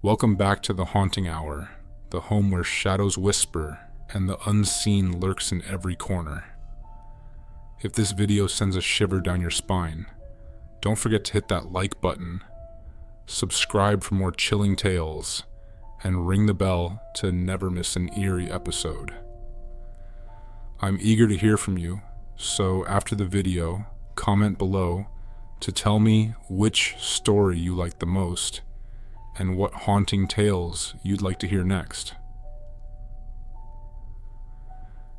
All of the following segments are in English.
Welcome back to the Haunting Hour, the home where shadows whisper and the unseen lurks in every corner. If this video sends a shiver down your spine, don't forget to hit that like button, subscribe for more chilling tales, and ring the bell to never miss an eerie episode. I'm eager to hear from you, so after the video, comment below to tell me which story you like the most and what haunting tales you'd like to hear next.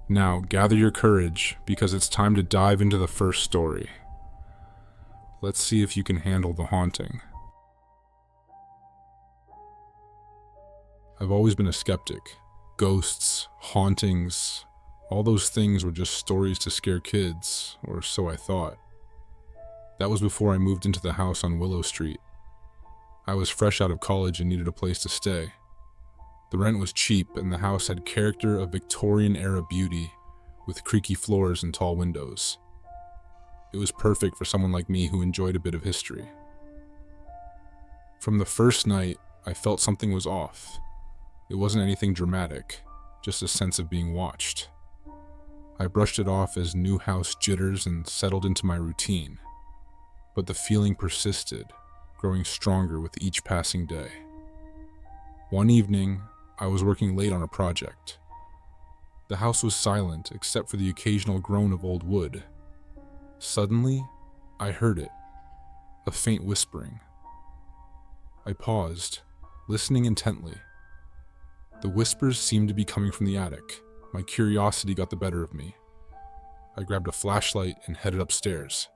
Now, gather your courage because it's time to dive into the first story. Let's see if you can handle the haunting. I've always been a skeptic. Ghosts, hauntings, all those things were just stories to scare kids, or so I thought. That was before I moved into the house on Willow Street. I was fresh out of college and needed a place to stay. The rent was cheap and the house had character of Victorian-era beauty with creaky floors and tall windows. It was perfect for someone like me who enjoyed a bit of history. From the first night, I felt something was off. It wasn't anything dramatic, just a sense of being watched. I brushed it off as new house jitters and settled into my routine, but the feeling persisted, growing stronger with each passing day. One evening, I was working late on a project. The house was silent except for the occasional groan of old wood. Suddenly, I heard it, a faint whispering. I paused, listening intently. The whispers seemed to be coming from the attic. My curiosity got the better of me. I grabbed a flashlight and headed upstairs.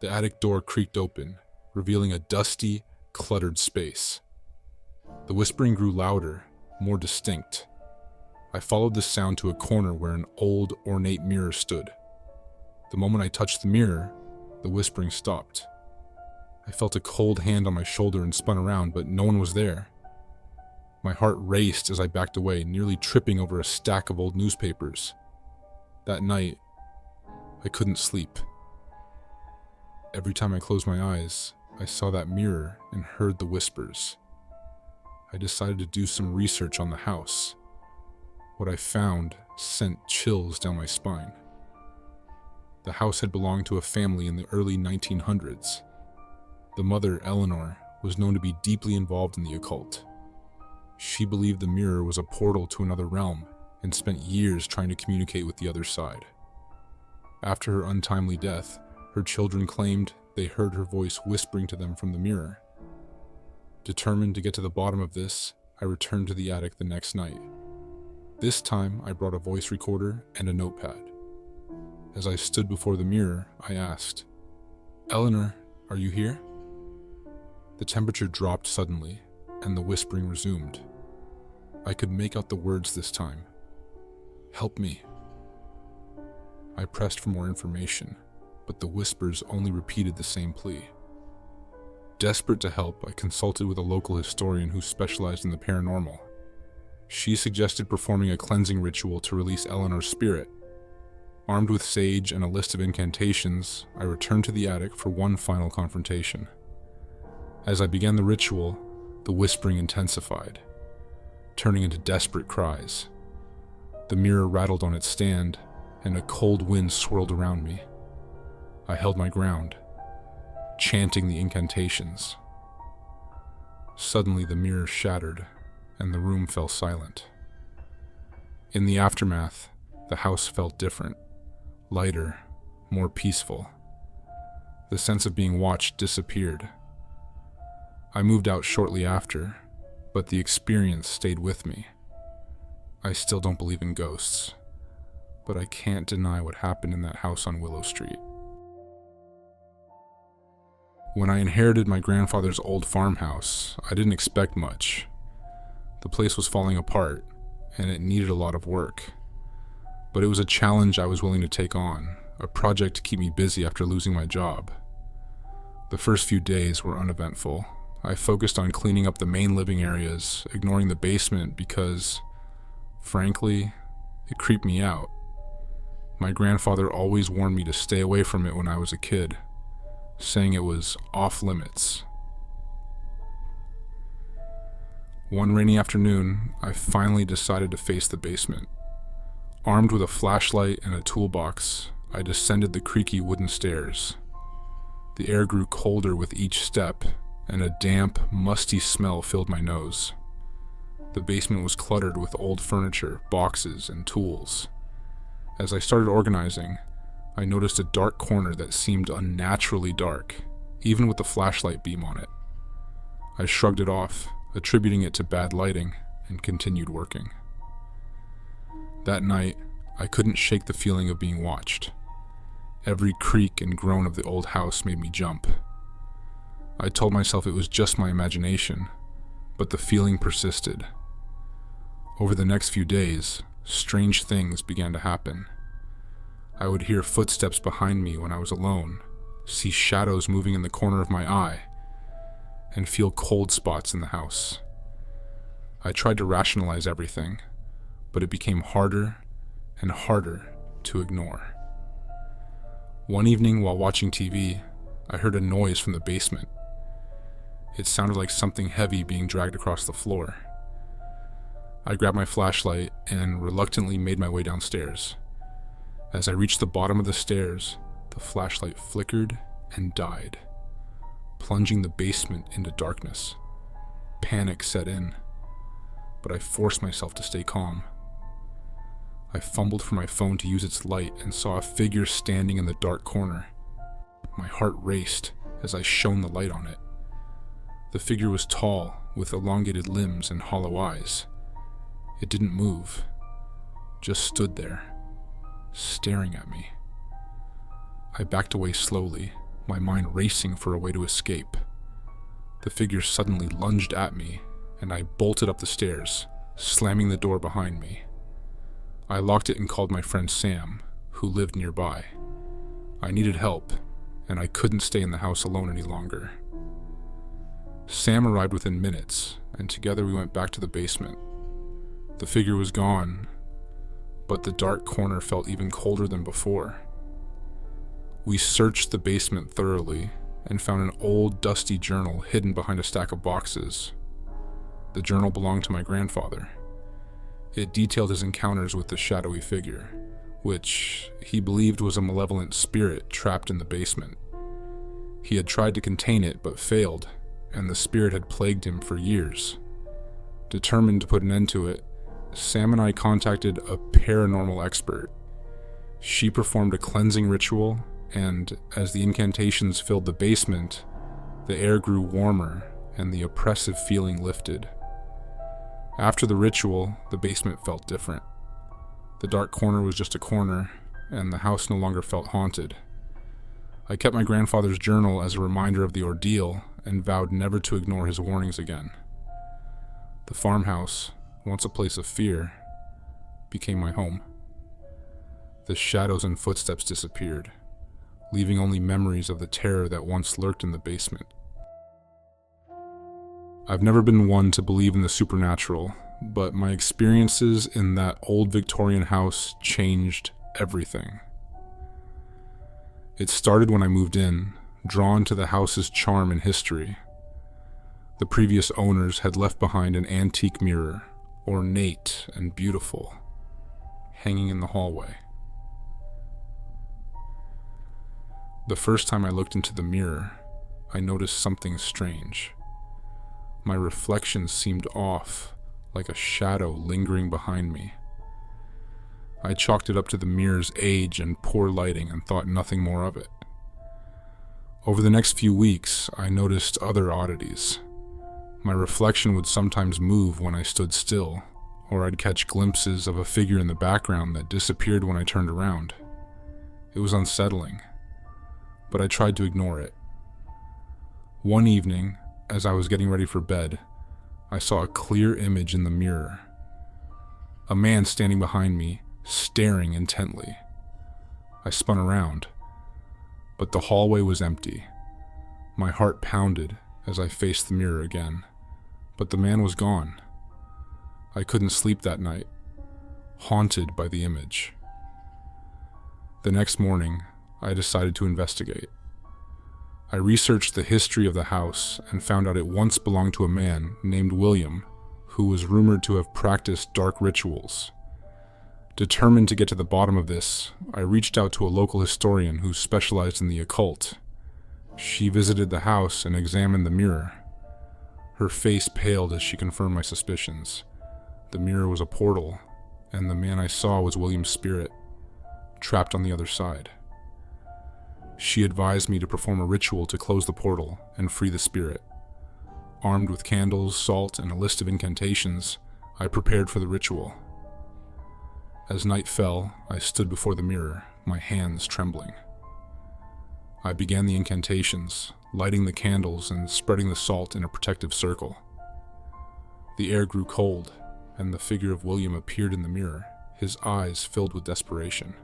The attic door creaked open, revealing a dusty, cluttered space. The whispering grew louder, more distinct. I followed the sound to a corner where an old, ornate mirror stood. The moment I touched the mirror, the whispering stopped. I felt a cold hand on my shoulder and spun around, but no one was there. My heart raced as I backed away, nearly tripping over a stack of old newspapers. That night, I couldn't sleep. Every time I closed my eyes, I saw that mirror and heard the whispers. I decided to do some research on the house. What I found sent chills down my spine. The house had belonged to a family in the early 1900s. The mother, Eleanor, was known to be deeply involved in the occult. She believed the mirror was a portal to another realm and spent years trying to communicate with the other side. After her untimely death, her children claimed they heard her voice whispering to them from the mirror. Determined to get to the bottom of this, I returned to the attic the next night. This time, I brought a voice recorder and a notepad. As I stood before the mirror, I asked, "Eleanor, are you here?" The temperature dropped suddenly, and the whispering resumed. I could make out the words this time. "Help me." I pressed for more information, but the whispers only repeated the same plea. Desperate to help, I consulted with a local historian who specialized in the paranormal. She suggested performing a cleansing ritual to release Eleanor's spirit. Armed with sage and a list of incantations, I returned to the attic for one final confrontation. As I began the ritual, the whispering intensified, turning into desperate cries. The mirror rattled on its stand, and a cold wind swirled around me. I held my ground, chanting the incantations. Suddenly the mirror shattered, and the room fell silent. In the aftermath, the house felt different, lighter, more peaceful. The sense of being watched disappeared. I moved out shortly after, but the experience stayed with me. I still don't believe in ghosts, but I can't deny what happened in that house on Willow Street. When I inherited my grandfather's old farmhouse, I didn't expect much. The place was falling apart, and it needed a lot of work. But it was a challenge I was willing to take on, a project to keep me busy after losing my job. The first few days were uneventful. I focused on cleaning up the main living areas, ignoring the basement because, frankly, it creeped me out. My grandfather always warned me to stay away from it when I was a kid, saying it was off limits. One rainy afternoon, I finally decided to face the basement. Armed with a flashlight and a toolbox, I descended the creaky wooden stairs. The air grew colder with each step, and a damp, musty smell filled my nose. The basement was cluttered with old furniture, boxes, and tools. As I started organizing, I noticed a dark corner that seemed unnaturally dark, even with the flashlight beam on it. I shrugged it off, attributing it to bad lighting, and continued working. That night, I couldn't shake the feeling of being watched. Every creak and groan of the old house made me jump. I told myself it was just my imagination, but the feeling persisted. Over the next few days, strange things began to happen. I would hear footsteps behind me when I was alone, see shadows moving in the corner of my eye, and feel cold spots in the house. I tried to rationalize everything, but it became harder and harder to ignore. One evening while watching TV, I heard a noise from the basement. It sounded like something heavy being dragged across the floor. I grabbed my flashlight and reluctantly made my way downstairs. As I reached the bottom of the stairs, the flashlight flickered and died, plunging the basement into darkness. Panic set in, but I forced myself to stay calm. I fumbled for my phone to use its light and saw a figure standing in the dark corner. My heart raced as I shone the light on it. The figure was tall, with elongated limbs and hollow eyes. It didn't move, just stood there, staring at me. I backed away slowly, my mind racing for a way to escape. The figure suddenly lunged at me, and I bolted up the stairs, slamming the door behind me. I locked it and called my friend Sam, who lived nearby. I needed help, and I couldn't stay in the house alone any longer. Sam arrived within minutes, and together we went back to the basement. The figure was gone, but the dark corner felt even colder than before. We searched the basement thoroughly and found an old, dusty journal hidden behind a stack of boxes. The journal belonged to my grandfather. It detailed his encounters with the shadowy figure, which he believed was a malevolent spirit trapped in the basement. He had tried to contain it but failed, and the spirit had plagued him for years. Determined to put an end to it, Sam and I contacted a paranormal expert. She performed a cleansing ritual, and as the incantations filled the basement, the air grew warmer and the oppressive feeling lifted. After the ritual, the basement felt different. The dark corner was just a corner, and the house no longer felt haunted. I kept my grandfather's journal as a reminder of the ordeal and vowed never to ignore his warnings again. The farmhouse, once a place of fear, became my home. The shadows and footsteps disappeared, leaving only memories of the terror that once lurked in the basement. I've never been one to believe in the supernatural, but my experiences in that old Victorian house changed everything. It started when I moved in, drawn to the house's charm and history. The previous owners had left behind an antique mirror, ornate and beautiful, hanging in the hallway. The first time I looked into the mirror, I noticed something strange. My reflection seemed off, like a shadow lingering behind me. I chalked it up to the mirror's age and poor lighting and thought nothing more of it. Over the next few weeks, I noticed other oddities. My reflection would sometimes move when I stood still, or I'd catch glimpses of a figure in the background that disappeared when I turned around. It was unsettling, but I tried to ignore it. One evening, as I was getting ready for bed, I saw a clear image in the mirror. A man standing behind me, staring intently. I spun around, but the hallway was empty. My heart pounded as I faced the mirror again, but the man was gone. I couldn't sleep that night, haunted by the image. The next morning, I decided to investigate. I researched the history of the house and found out it once belonged to a man named William, who was rumored to have practiced dark rituals. Determined to get to the bottom of this, I reached out to a local historian who specialized in the occult. She visited the house and examined the mirror. Her face paled as she confirmed my suspicions. The mirror was a portal, and the man I saw was William's spirit, trapped on the other side. She advised me to perform a ritual to close the portal and free the spirit. Armed with candles, salt, and a list of incantations, I prepared for the ritual. As night fell, I stood before the mirror, my hands trembling. I began the incantations, lighting the candles and spreading the salt in a protective circle. The air grew cold, and the figure of William appeared in the mirror, his eyes filled with desperation.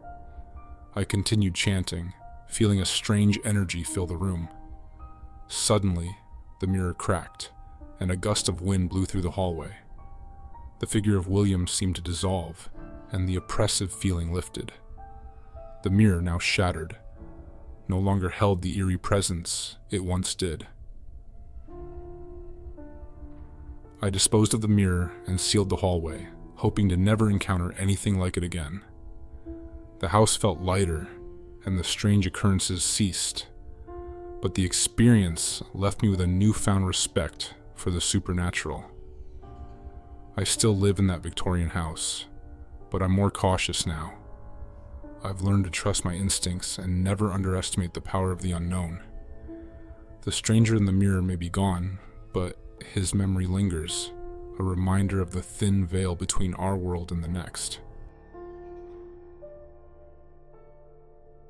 I continued chanting, feeling a strange energy fill the room. Suddenly, the mirror cracked, and a gust of wind blew through the hallway. The figure of William seemed to dissolve, and the oppressive feeling lifted. The mirror, now shattered, no longer held the eerie presence it once did. I disposed of the mirror and sealed the hallway, hoping to never encounter anything like it again. The house felt lighter, and the strange occurrences ceased, but the experience left me with a newfound respect for the supernatural. I still live in that Victorian house, but I'm more cautious now. I've learned to trust my instincts and never underestimate the power of the unknown. The stranger in the mirror may be gone, but his memory lingers, a reminder of the thin veil between our world and the next.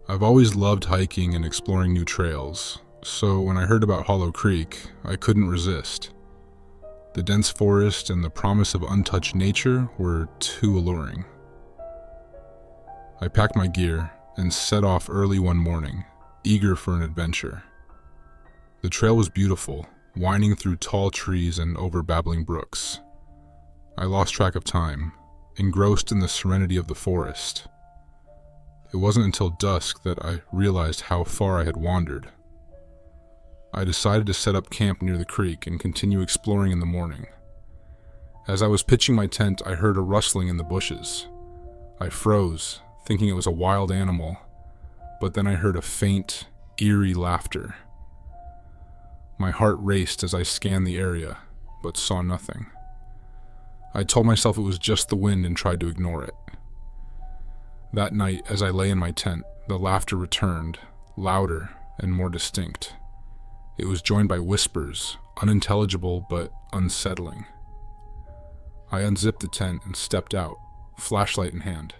I've always loved hiking and exploring new trails, so when I heard about Hollow Creek, I couldn't resist. The dense forest and the promise of untouched nature were too alluring. I packed my gear and set off early one morning, eager for an adventure. The trail was beautiful, winding through tall trees and over babbling brooks. I lost track of time, engrossed in the serenity of the forest. It wasn't until dusk that I realized how far I had wandered. I decided to set up camp near the creek and continue exploring in the morning. As I was pitching my tent, I heard a rustling in the bushes. I froze, thinking it was a wild animal, but then I heard a faint, eerie laughter. My heart raced as I scanned the area, but saw nothing. I told myself it was just the wind and tried to ignore it. That night, as I lay in my tent, the laughter returned, louder and more distinct. It was joined by whispers, unintelligible but unsettling. I unzipped the tent and stepped out, flashlight in hand.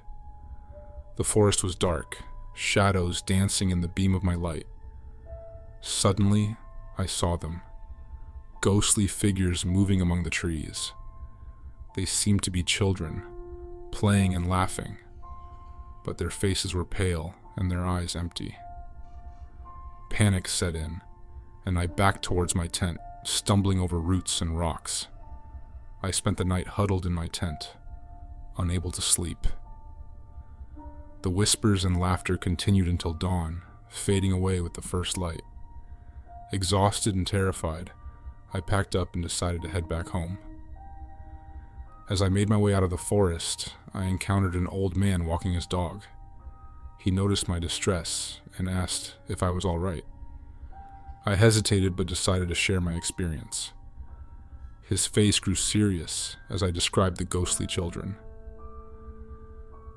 The forest was dark, shadows dancing in the beam of my light. Suddenly, I saw them. Ghostly figures moving among the trees. They seemed to be children, playing and laughing, but their faces were pale and their eyes empty. Panic set in, and I backed towards my tent, stumbling over roots and rocks. I spent the night huddled in my tent, unable to sleep. The whispers and laughter continued until dawn, fading away with the first light. Exhausted and terrified, I packed up and decided to head back home. As I made my way out of the forest, I encountered an old man walking his dog. He noticed my distress and asked if I was all right. I hesitated but decided to share my experience. His face grew serious as I described the ghostly children.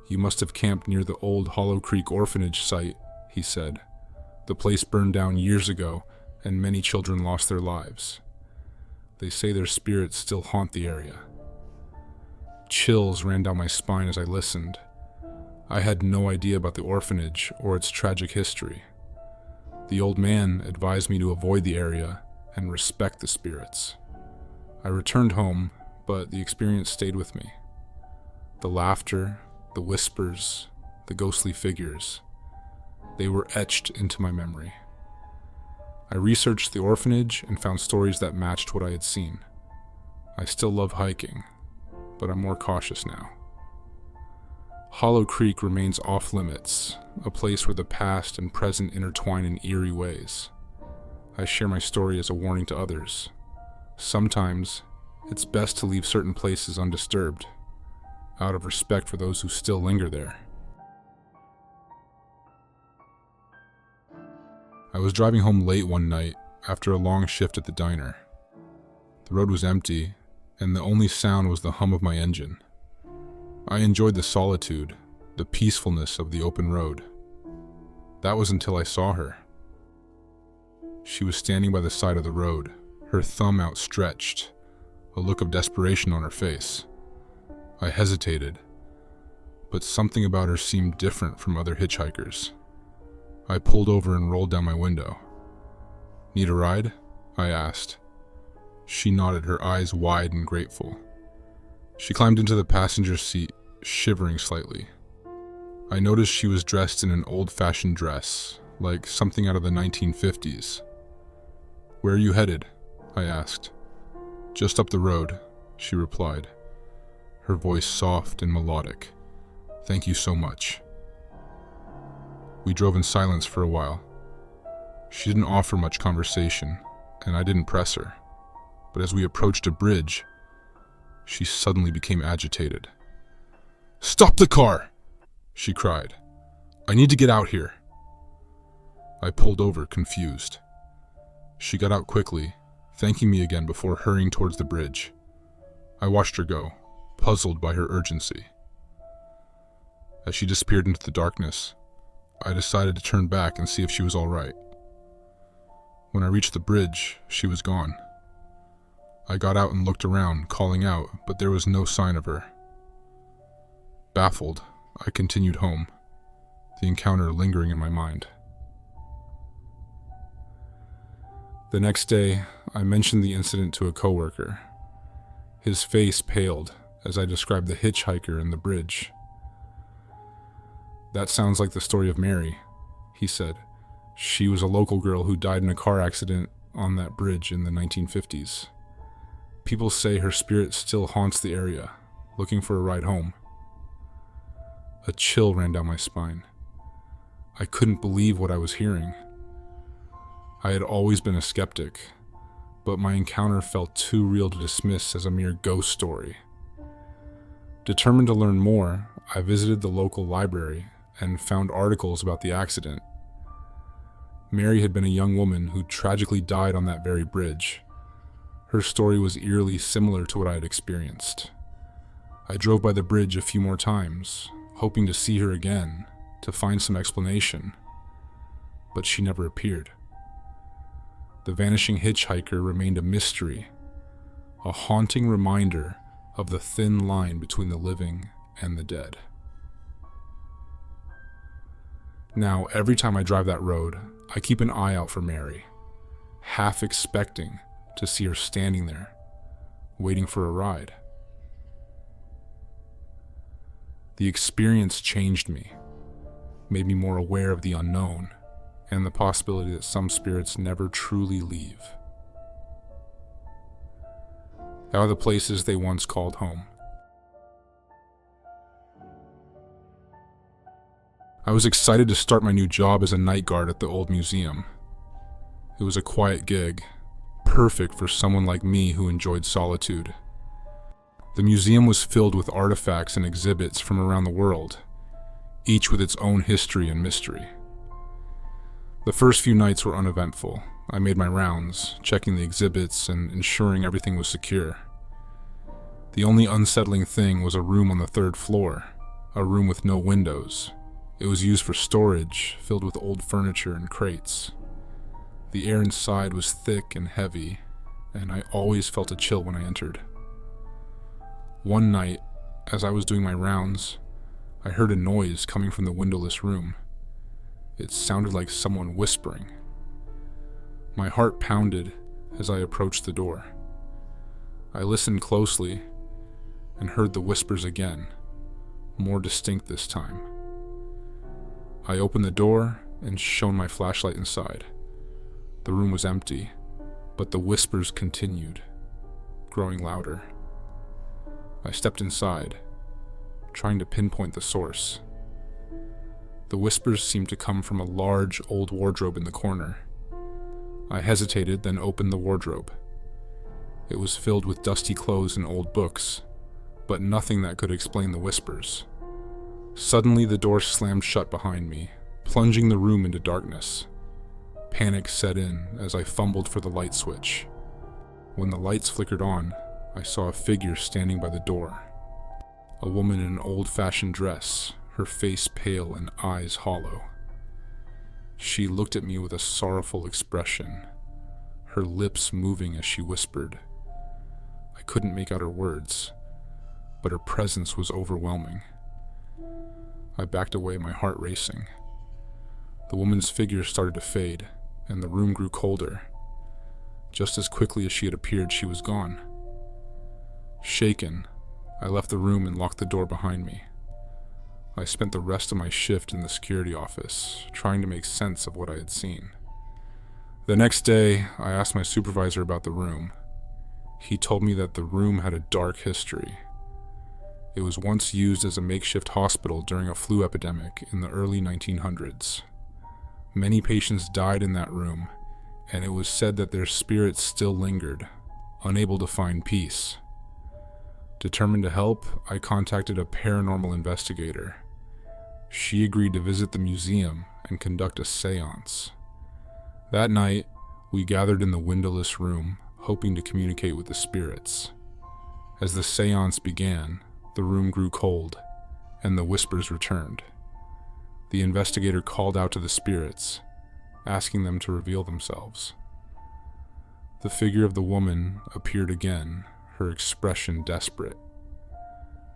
"You must have camped near the old Hollow Creek orphanage site," he said. "The place burned down years ago, and many children lost their lives. They say their spirits still haunt the area." Chills ran down my spine as I listened. I had no idea about the orphanage or its tragic history. The old man advised me to avoid the area and respect the spirits. I returned home, but the experience stayed with me. The laughter, the whispers, the ghostly figures, they were etched into my memory. I researched the orphanage and found stories that matched what I had seen. I still love hiking, but I'm more cautious now. Hollow Creek remains off limits, a place where the past and present intertwine in eerie ways. I share my story as a warning to others. Sometimes It's best to leave certain places undisturbed, out of respect for those who still linger there. I was driving home late one night after a long shift at the diner. The road was empty, and the only sound was the hum of my engine. I enjoyed the solitude, the peacefulness of the open road. That was until I saw her. She was standing by the side of the road, her thumb outstretched, a look of desperation on her face. I hesitated, but something about her seemed different from other hitchhikers. I pulled over and rolled down my window. "Need a ride?" I asked. She nodded, her eyes wide and grateful. She climbed into the passenger seat, shivering slightly. I noticed she was dressed in an old-fashioned dress, like something out of the 1950s. "Where are you headed?" I asked. "Just up the road," she replied, her voice soft and melodic. "Thank you so much." We drove in silence for a while. She didn't offer much conversation, and I didn't press her. But as we approached a bridge, she suddenly became agitated. "Stop the car!" she cried. "I need to get out here." I pulled over, confused. She got out quickly, thanking me again before hurrying towards the bridge. I watched her go, puzzled by her urgency. As she disappeared into the darkness, I decided to turn back and see if she was all right. When I reached the bridge, she was gone. I got out and looked around, calling out, but there was no sign of her. Baffled, I continued home, the encounter lingering in my mind. The next day, I mentioned the incident to a coworker. His face paled as I described the hitchhiker and the bridge. "That sounds like the story of Mary," he said. "She was a local girl who died in a car accident on that bridge in the 1950s. People say her spirit still haunts the area, looking for a ride home." A chill ran down my spine. I couldn't believe what I was hearing. I had always been a skeptic, but my encounter felt too real to dismiss as a mere ghost story. Determined to learn more, I visited the local library and found articles about the accident. Mary had been a young woman who tragically died on that very bridge. Her story was eerily similar to what I had experienced. I drove by the bridge a few more times, hoping to see her again, to find some explanation, but she never appeared. The vanishing hitchhiker remained a mystery, a haunting reminder of the thin line between the living and the dead. Now, every time I drive that road, I keep an eye out for Mary, half expecting to see her standing there, waiting for a ride. The experience changed me, made me more aware of the unknown, and the possibility that some spirits never truly leave. How are the places they once called home? I was excited to start my new job as a night guard at the old museum. It was a quiet gig, perfect for someone like me who enjoyed solitude. The museum was filled with artifacts and exhibits from around the world, each with its own history and mystery. The first few nights were uneventful. I made my rounds, checking the exhibits and ensuring everything was secure. The only unsettling thing was a room on the third floor, a room with no windows. It was used for storage, filled with old furniture and crates. The air inside was thick and heavy, and I always felt a chill when I entered. One night, as I was doing my rounds, I heard a noise coming from the windowless room. It sounded like someone whispering. My heart pounded as I approached the door. I listened closely and heard the whispers again, more distinct this time. I opened the door and shone my flashlight inside. The room was empty, but the whispers continued, growing louder. I stepped inside, trying to pinpoint the source. The whispers seemed to come from a large old wardrobe in the corner. I hesitated, then opened the wardrobe. It was filled with dusty clothes and old books, but nothing that could explain the whispers. Suddenly, the door slammed shut behind me, plunging the room into darkness. Panic set in as I fumbled for the light switch. When the lights flickered on, I saw a figure standing by the door. A woman in an old-fashioned dress, her face pale and eyes hollow. She looked at me with a sorrowful expression, her lips moving as she whispered. I couldn't make out her words, but her presence was overwhelming. I backed away, my heart racing. The woman's figure started to fade, and the room grew colder. Just as quickly as she had appeared, she was gone. Shaken, I left the room and locked the door behind me. I spent the rest of my shift in the security office, trying to make sense of what I had seen. The next day, I asked my supervisor about the room. He told me that the room had a dark history. It was once used as a makeshift hospital during a flu epidemic in the early 1900s. Many patients died in that room, and it was said that their spirits still lingered, unable to find peace. Determined to help, I contacted a paranormal investigator. She agreed to visit the museum and conduct a seance. That night, we gathered in the windowless room, hoping to communicate with the spirits. As the seance began, the room grew cold, and the whispers returned. The investigator called out to the spirits, asking them to reveal themselves. The figure of the woman appeared again, her expression desperate.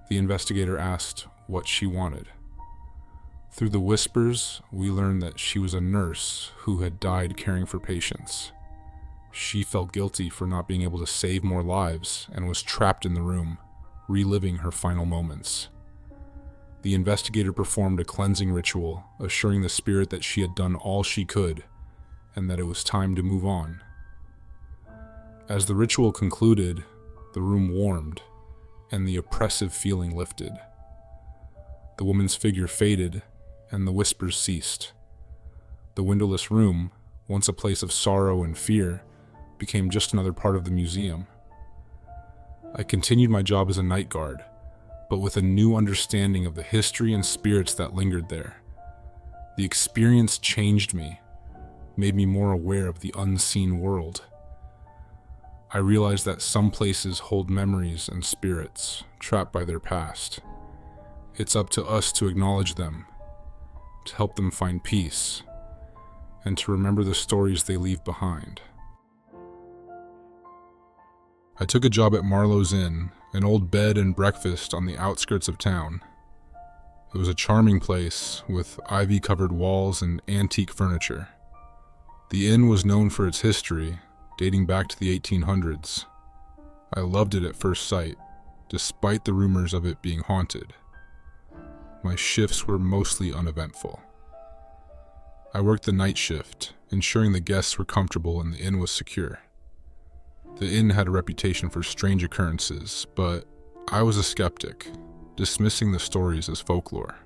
The investigator asked what she wanted. Through the whispers, we learned that she was a nurse who had died caring for patients. She felt guilty for not being able to save more lives and was trapped in the room, reliving her final moments. The investigator performed a cleansing ritual, assuring the spirit that she had done all she could and that it was time to move on. As the ritual concluded, the room warmed and the oppressive feeling lifted. The woman's figure faded and the whispers ceased. The windowless room, once a place of sorrow and fear, became just another part of the museum. I continued my job as a night guard, but with a new understanding of the history and spirits that lingered there. The experience changed me, made me more aware of the unseen world. I realized that some places hold memories and spirits trapped by their past. It's up to us to acknowledge them, to help them find peace, and to remember the stories they leave behind. I took a job at Marlowe's Inn, an old bed and breakfast on the outskirts of town. It was a charming place with ivy-covered walls and antique furniture. The inn was known for its history, dating back to the 1800s. I loved it at first sight, despite the rumors of it being haunted. My shifts were mostly uneventful. I worked the night shift, ensuring the guests were comfortable and the inn was secure. The inn had a reputation for strange occurrences, but I was a skeptic, dismissing the stories as folklore.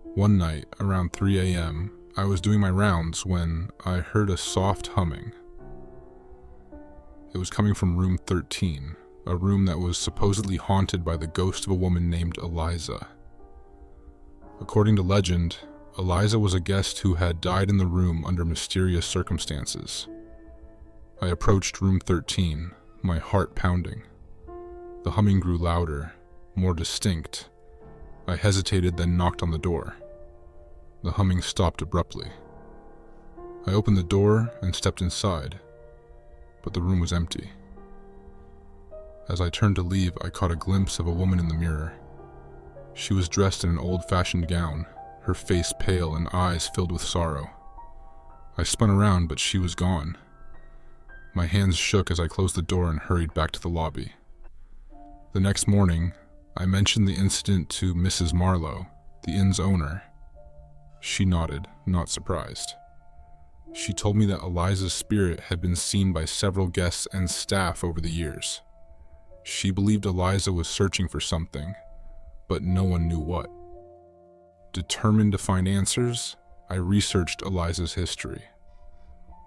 One night, around 3 a.m., I was doing my rounds when I heard a soft humming. It was coming from room 13, a room that was supposedly haunted by the ghost of a woman named Eliza. According to legend, Eliza was a guest who had died in the room under mysterious circumstances. I approached room 13, my heart pounding. The humming grew louder, more distinct. I hesitated, then knocked on the door. The humming stopped abruptly. I opened the door and stepped inside, but the room was empty. As I turned to leave, I caught a glimpse of a woman in the mirror. She was dressed in an old-fashioned gown, her face pale and eyes filled with sorrow. I spun around, but she was gone. My hands shook as I closed the door and hurried back to the lobby. The next morning, I mentioned the incident to Mrs. Marlowe, the inn's owner. She nodded, not surprised. She told me that Eliza's spirit had been seen by several guests and staff over the years. She believed Eliza was searching for something, but no one knew what. Determined to find answers, I researched Eliza's history.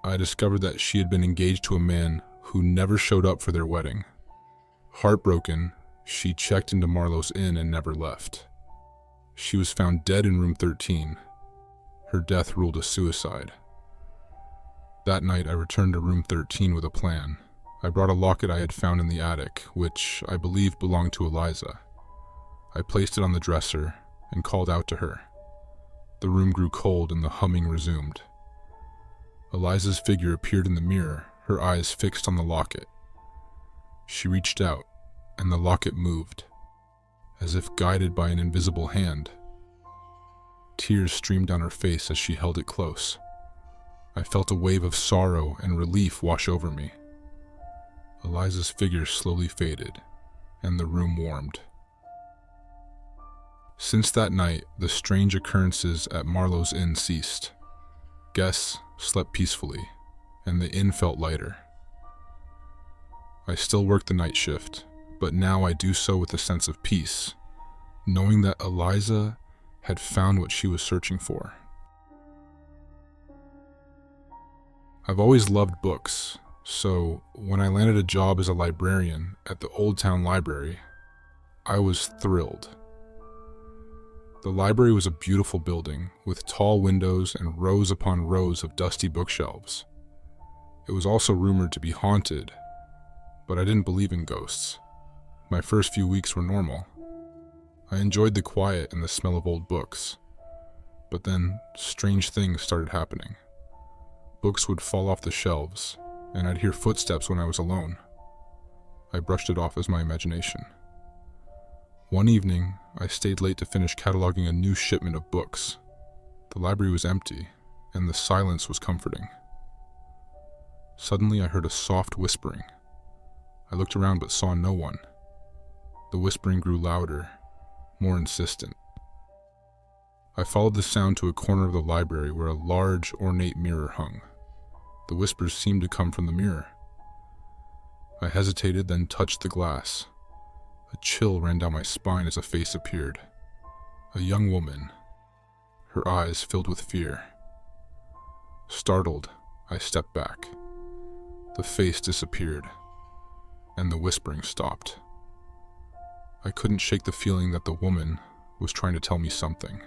I discovered that she had been engaged to a man who never showed up for their wedding. Heartbroken, she checked into Marlowe's inn and never left. She was found dead in room 13. Her death ruled a suicide. That night, I returned to room 13 with a plan. I brought a locket I had found in the attic, which I believed belonged to Eliza. I placed it on the dresser and called out to her. The room grew cold and the humming resumed. Eliza's figure appeared in the mirror, her eyes fixed on the locket. She reached out, and the locket moved, as if guided by an invisible hand. Tears streamed down her face as she held it close. I felt a wave of sorrow and relief wash over me. Eliza's figure slowly faded, and the room warmed. Since that night, the strange occurrences at Marlowe's inn ceased. Guests slept peacefully, and the inn felt lighter. I still work the night shift, but now I do so with a sense of peace, knowing that Eliza had found what she was searching for. I've always loved books, so when I landed a job as a librarian at the Old Town Library, I was thrilled. The library was a beautiful building with tall windows and rows upon rows of dusty bookshelves. It was also rumored to be haunted, but I didn't believe in ghosts. My first few weeks were normal. I enjoyed the quiet and the smell of old books, but then strange things started happening. Books would fall off the shelves, and I'd hear footsteps when I was alone. I brushed it off as my imagination. One evening, I stayed late to finish cataloging a new shipment of books. The library was empty, and the silence was comforting. Suddenly, I heard a soft whispering. I looked around but saw no one. The whispering grew louder, more insistent. I followed the sound to a corner of the library where a large, ornate mirror hung. The whispers seemed to come from the mirror. I hesitated, then touched the glass. A chill ran down my spine as a face appeared. A young woman, her eyes filled with fear. Startled, I stepped back. The face disappeared, and the whispering stopped. I couldn't shake the feeling that the woman was trying to tell me something.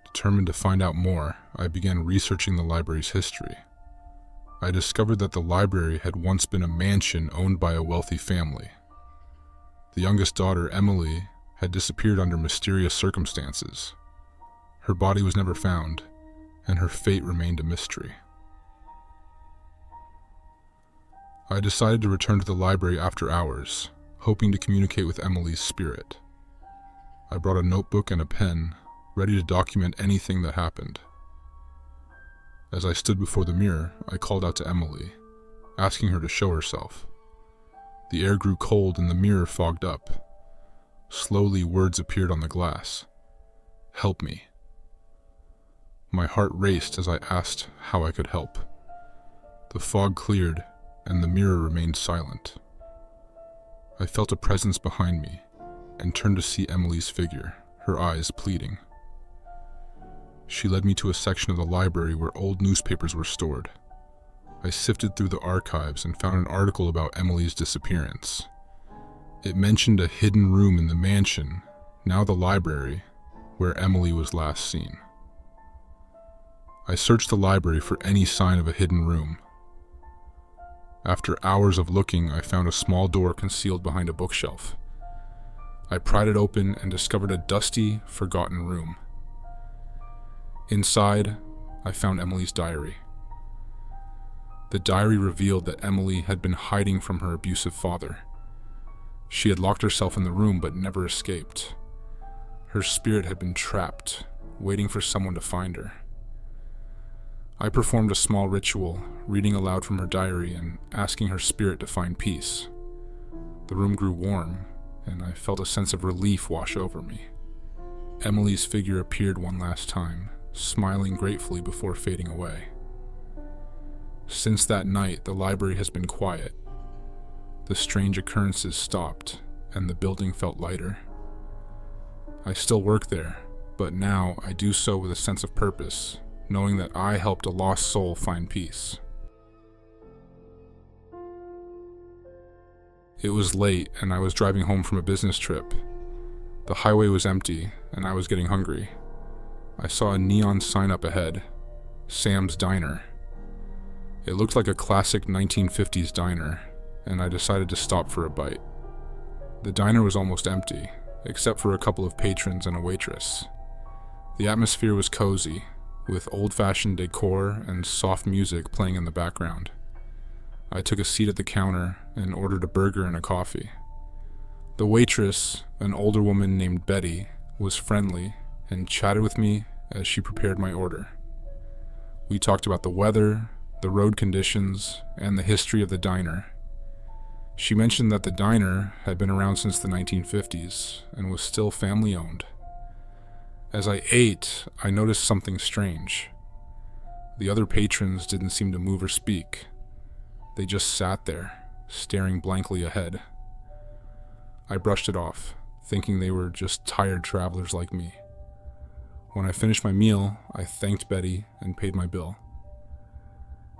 Determined to find out more, I began researching the library's history. I discovered that the library had once been a mansion owned by a wealthy family. The youngest daughter, Emily, had disappeared under mysterious circumstances. Her body was never found, and her fate remained a mystery. I decided to return to the library after hours, hoping to communicate with Emily's spirit. I brought a notebook and a pen, ready to document anything that happened. As I stood before the mirror, I called out to Emily, asking her to show herself. The air grew cold and the mirror fogged up. Slowly, words appeared on the glass. "Help me." My heart raced as I asked how I could help. The fog cleared, and the mirror remained silent. I felt a presence behind me, and turned to see Emily's figure, her eyes pleading. She led me to a section of the library where old newspapers were stored. I sifted through the archives and found an article about Emily's disappearance. It mentioned a hidden room in the mansion, now the library, where Emily was last seen. I searched the library for any sign of a hidden room. After hours of looking, I found a small door concealed behind a bookshelf. I pried it open and discovered a dusty, forgotten room. Inside, I found Emily's diary. The diary revealed that Emily had been hiding from her abusive father. She had locked herself in the room but never escaped. Her spirit had been trapped, waiting for someone to find her. I performed a small ritual, reading aloud from her diary and asking her spirit to find peace. The room grew warm, and I felt a sense of relief wash over me. Emily's figure appeared one last time, smiling gratefully before fading away. Since that night, the library has been quiet. The strange occurrences stopped, and the building felt lighter. I still work there, but now I do so with a sense of purpose, knowing that I helped a lost soul find peace. It was late, and I was driving home from a business trip. The highway was empty, and I was getting hungry. I saw a neon sign up ahead, Sam's Diner. It looked like a classic 1950s diner, and I decided to stop for a bite. The diner was almost empty, except for a couple of patrons and a waitress. The atmosphere was cozy, with old-fashioned decor and soft music playing in the background. I took a seat at the counter and ordered a burger and a coffee. The waitress, an older woman named Betty, was friendly and chatted with me as she prepared my order. We talked about the weather, the road conditions, and the history of the diner. She mentioned that the diner had been around since the 1950s and was still family-owned. As I ate, I noticed something strange. The other patrons didn't seem to move or speak. They just sat there, staring blankly ahead. I brushed it off, thinking they were just tired travelers like me. When I finished my meal, I thanked Betty and paid my bill.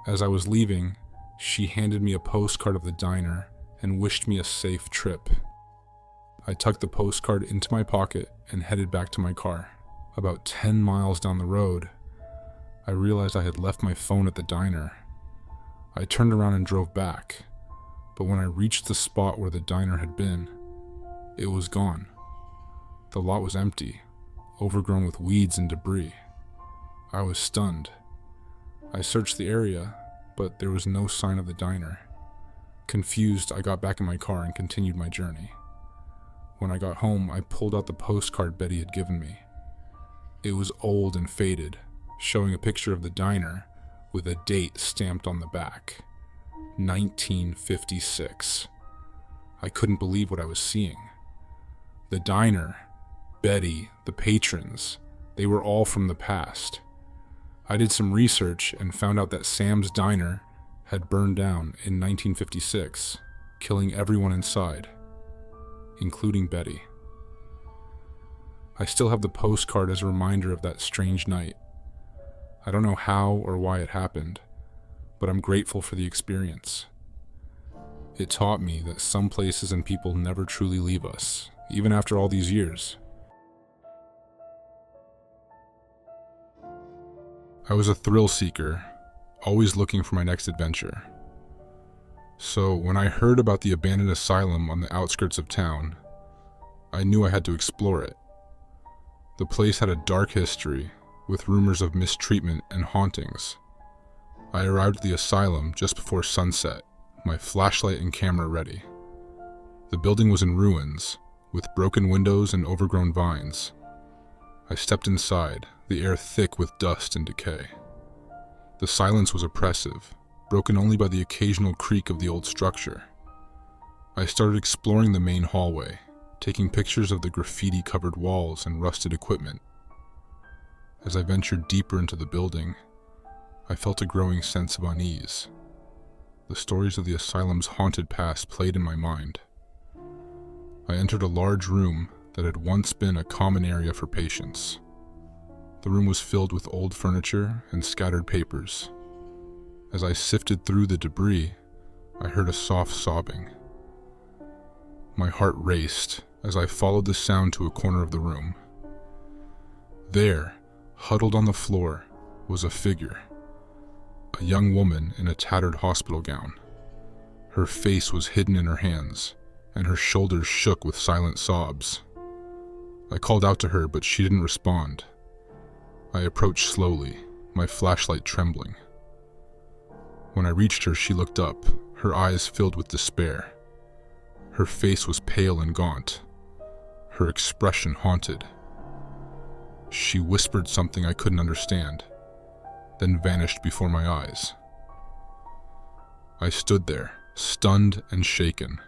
As I was leaving, she handed me a postcard of the diner and wished me a safe trip. I tucked the postcard into my pocket and headed back to my car. About 10 miles down the road, I realized I had left my phone at the diner. I turned around and drove back, but when I reached the spot where the diner had been, it was gone. The lot was empty, overgrown with weeds and debris. I was stunned. I searched the area, but there was no sign of the diner. Confused, I got back in my car and continued my journey. When I got home, I pulled out the postcard Betty had given me. It was old and faded, showing a picture of the diner with a date stamped on the back. 1956. I couldn't believe what I was seeing. The diner, Betty, the patrons, they were all from the past. I did some research and found out that Sam's Diner had burned down in 1956, killing everyone inside, including Betty. I still have the postcard as a reminder of that strange night. I don't know how or why it happened, but I'm grateful for the experience. It taught me that some places and people never truly leave us, even after all these years. I was a thrill seeker, always looking for my next adventure. So when I heard about the abandoned asylum on the outskirts of town, I knew I had to explore it. The place had a dark history, with rumors of mistreatment and hauntings. I arrived at the asylum just before sunset, my flashlight and camera ready. The building was in ruins, with broken windows and overgrown vines. I stepped inside, the air thick with dust and decay. The silence was oppressive, broken only by the occasional creak of the old structure. I started exploring the main hallway, taking pictures of the graffiti-covered walls and rusted equipment. As I ventured deeper into the building, I felt a growing sense of unease. The stories of the asylum's haunted past played in my mind. I entered a large room that had once been a common area for patients. The room was filled with old furniture and scattered papers. As I sifted through the debris, I heard a soft sobbing. My heart raced as I followed the sound to a corner of the room. There, huddled on the floor, was a figure. A young woman in a tattered hospital gown. Her face was hidden in her hands, and her shoulders shook with silent sobs. I called out to her, but she didn't respond. I approached slowly, my flashlight trembling. When I reached her, she looked up, her eyes filled with despair. Her face was pale and gaunt, her expression haunted. She whispered something I couldn't understand, then vanished before my eyes. I stood there, stunned and shaken.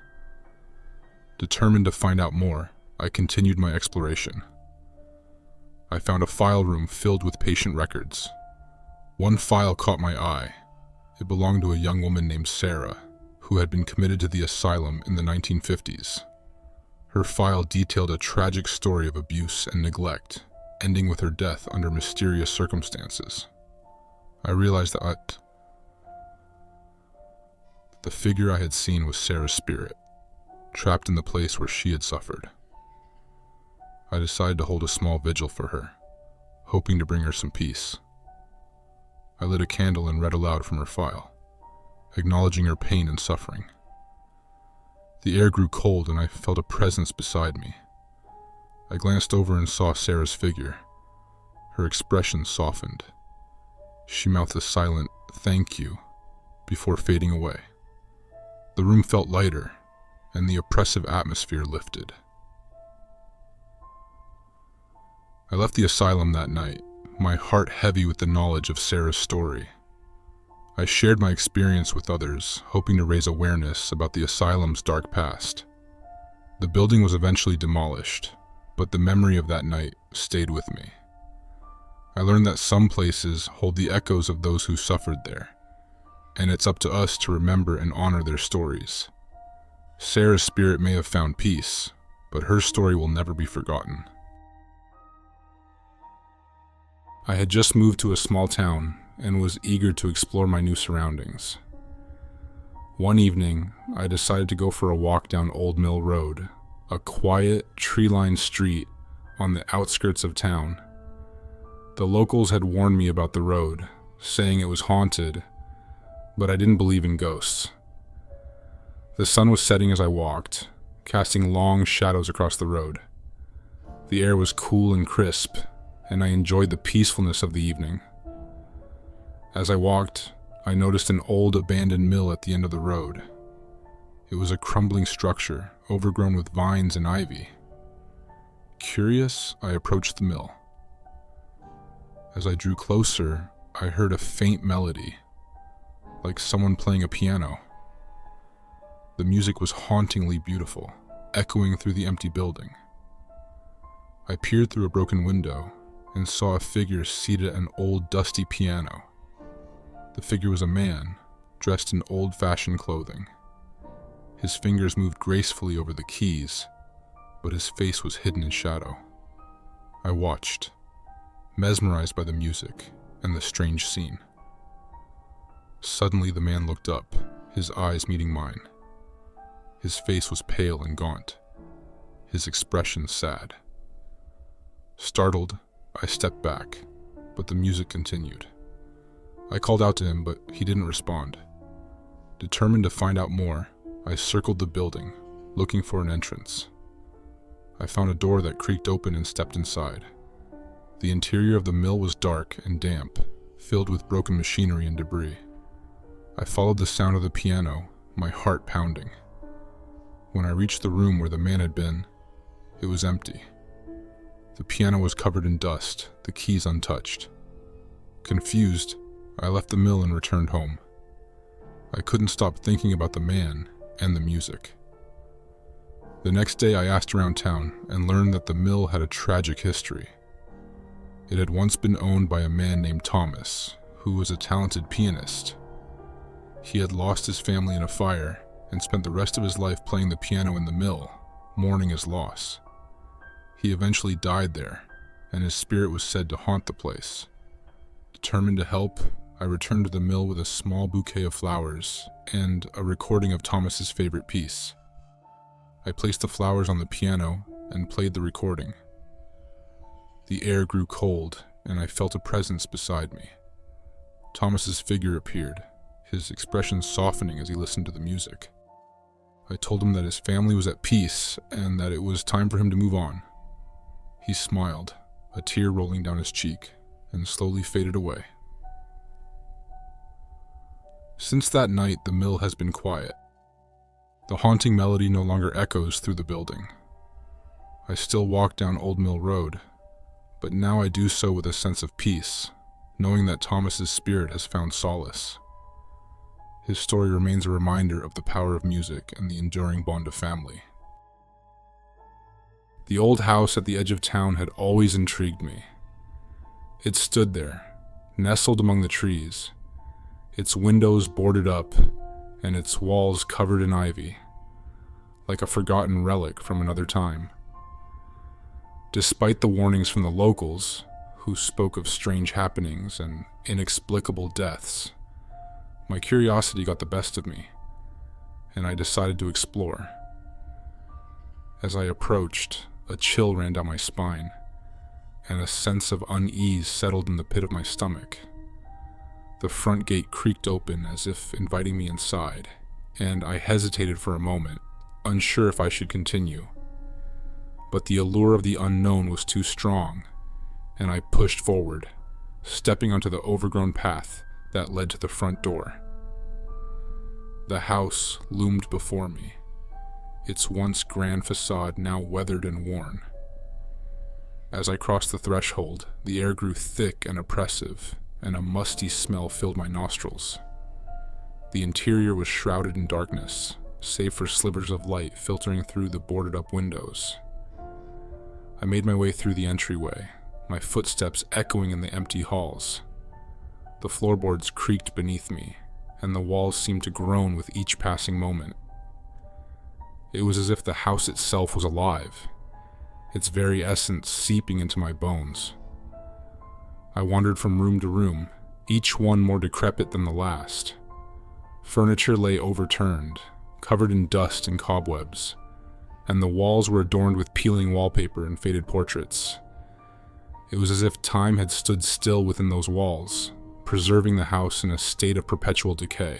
Determined to find out more, I continued my exploration. I found a file room filled with patient records. One file caught my eye. It belonged to a young woman named Sarah, who had been committed to the asylum in the 1950s. Her file detailed a tragic story of abuse and neglect, ending with her death under mysterious circumstances. I realized that the figure I had seen was Sarah's spirit. trapped in the place where she had suffered. I decided to hold a small vigil for her, hoping to bring her some peace. I lit a candle and read aloud from her file, acknowledging her pain and suffering. The air grew cold and I felt a presence beside me. I glanced over and saw Sarah's figure. Her expression softened. She mouthed a silent "thank you" before fading away. The room felt lighter, and the oppressive atmosphere lifted. I left the asylum that night, my heart heavy with the knowledge of Sarah's story. I shared my experience with others, hoping to raise awareness about the asylum's dark past. The building was eventually demolished, but the memory of that night stayed with me. I learned that some places hold the echoes of those who suffered there, and it's up to us to remember and honor their stories. Sarah's spirit may have found peace, but her story will never be forgotten. I had just moved to a small town and was eager to explore my new surroundings. One evening, I decided to go for a walk down Old Mill Road, a quiet, tree-lined street on the outskirts of town. The locals had warned me about the road, saying it was haunted, but I didn't believe in ghosts. The sun was setting as I walked, casting long shadows across the road. The air was cool and crisp, and I enjoyed the peacefulness of the evening. As I walked, I noticed an old abandoned mill at the end of the road. It was a crumbling structure, overgrown with vines and ivy. Curious, I approached the mill. As I drew closer, I heard a faint melody, like someone playing a piano. The music was hauntingly beautiful, echoing through the empty building. I peered through a broken window and saw a figure seated at an old dusty piano. The figure was a man, dressed in old-fashioned clothing. His fingers moved gracefully over the keys, but his face was hidden in shadow. I watched, mesmerized by the music and the strange scene. Suddenly the man looked up, his eyes meeting mine. His face was pale and gaunt, his expression sad. Startled, I stepped back, but the music continued. I called out to him, but he didn't respond. Determined to find out more, I circled the building, looking for an entrance. I found a door that creaked open and stepped inside. The interior of the mill was dark and damp, filled with broken machinery and debris. I followed the sound of the piano, my heart pounding. When I reached the room where the man had been, it was empty. The piano was covered in dust, the keys untouched. Confused, I left the mill and returned home. I couldn't stop thinking about the man and the music. The next day I asked around town and learned that the mill had a tragic history. It had once been owned by a man named Thomas, who was a talented pianist. He had lost his family in a fire and spent the rest of his life playing the piano in the mill, mourning his loss. He eventually died there, and his spirit was said to haunt the place. Determined to help, I returned to the mill with a small bouquet of flowers and a recording of Thomas's favorite piece. I placed the flowers on the piano and played the recording. The air grew cold, and I felt a presence beside me. Thomas's figure appeared, his expression softening as he listened to the music. I told him that his family was at peace and that it was time for him to move on. He smiled, a tear rolling down his cheek, and slowly faded away. Since that night, the mill has been quiet. The haunting melody no longer echoes through the building. I still walk down Old Mill Road, but now I do so with a sense of peace, knowing that Thomas's spirit has found solace. His story remains a reminder of the power of music and the enduring bond of family. The old house at the edge of town had always intrigued me. It stood there, nestled among the trees, its windows boarded up and its walls covered in ivy, like a forgotten relic from another time. Despite the warnings from the locals, who spoke of strange happenings and inexplicable deaths, my curiosity got the best of me, and I decided to explore. As I approached, a chill ran down my spine, and a sense of unease settled in the pit of my stomach. The front gate creaked open as if inviting me inside, and I hesitated for a moment, unsure if I should continue. But the allure of the unknown was too strong, and I pushed forward, stepping onto the overgrown path that led to the front door. The house loomed before me, its once grand facade now weathered and worn. As I crossed the threshold, the air grew thick and oppressive, and a musty smell filled my nostrils. The interior was shrouded in darkness, save for slivers of light filtering through the boarded-up windows. I made my way through the entryway, my footsteps echoing in the empty halls. The floorboards creaked beneath me, and the walls seemed to groan with each passing moment. It was as if the house itself was alive, its very essence seeping into my bones. I wandered from room to room, each one more decrepit than the last. Furniture lay overturned, covered in dust and cobwebs, and the walls were adorned with peeling wallpaper and faded portraits. It was as if time had stood still within those walls, preserving the house in a state of perpetual decay.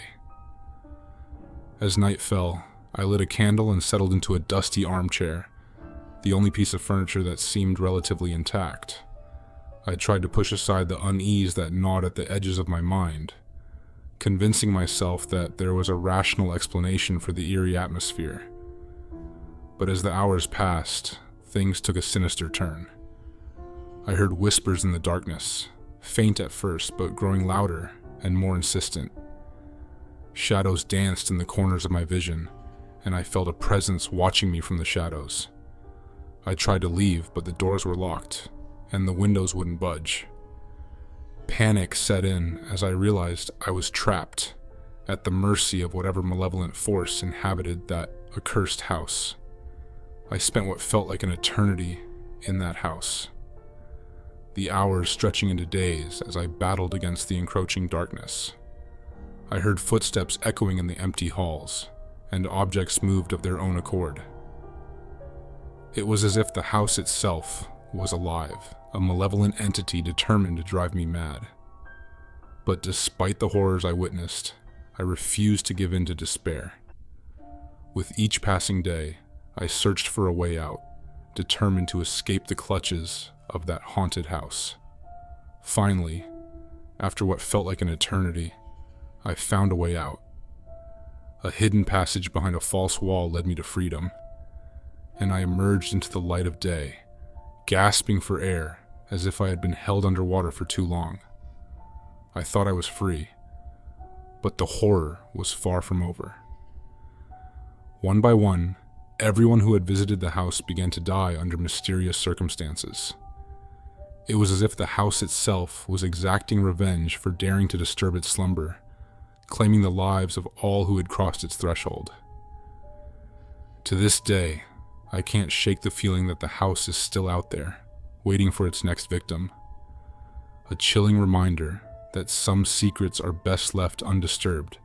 As night fell, I lit a candle and settled into a dusty armchair, the only piece of furniture that seemed relatively intact. I tried to push aside the unease that gnawed at the edges of my mind, convincing myself that there was a rational explanation for the eerie atmosphere. But as the hours passed, things took a sinister turn. I heard whispers in the darkness, faint at first but growing louder and more insistent. Shadows danced in the corners of my vision, and I felt a presence watching me from the shadows. I tried to leave, but the doors were locked, and the windows wouldn't budge. Panic set in as I realized I was trapped, at the mercy of whatever malevolent force inhabited that accursed house. I spent what felt like an eternity in that house, the hours stretching into days as I battled against the encroaching darkness. I heard footsteps echoing in the empty halls, and objects moved of their own accord. It was as if the house itself was alive, a malevolent entity determined to drive me mad. But despite the horrors I witnessed, I refused to give in to despair. With each passing day, I searched for a way out, determined to escape the clutches of that haunted house. Finally, after what felt like an eternity, I found a way out. A hidden passage behind a false wall led me to freedom, and I emerged into the light of day, gasping for air as if I had been held underwater for too long. I thought I was free, but the horror was far from over. One by one, everyone who had visited the house began to die under mysterious circumstances. It was as if the house itself was exacting revenge for daring to disturb its slumber, claiming the lives of all who had crossed its threshold. To this day, I can't shake the feeling that the house is still out there, waiting for its next victim. A chilling reminder that some secrets are best left undisturbed,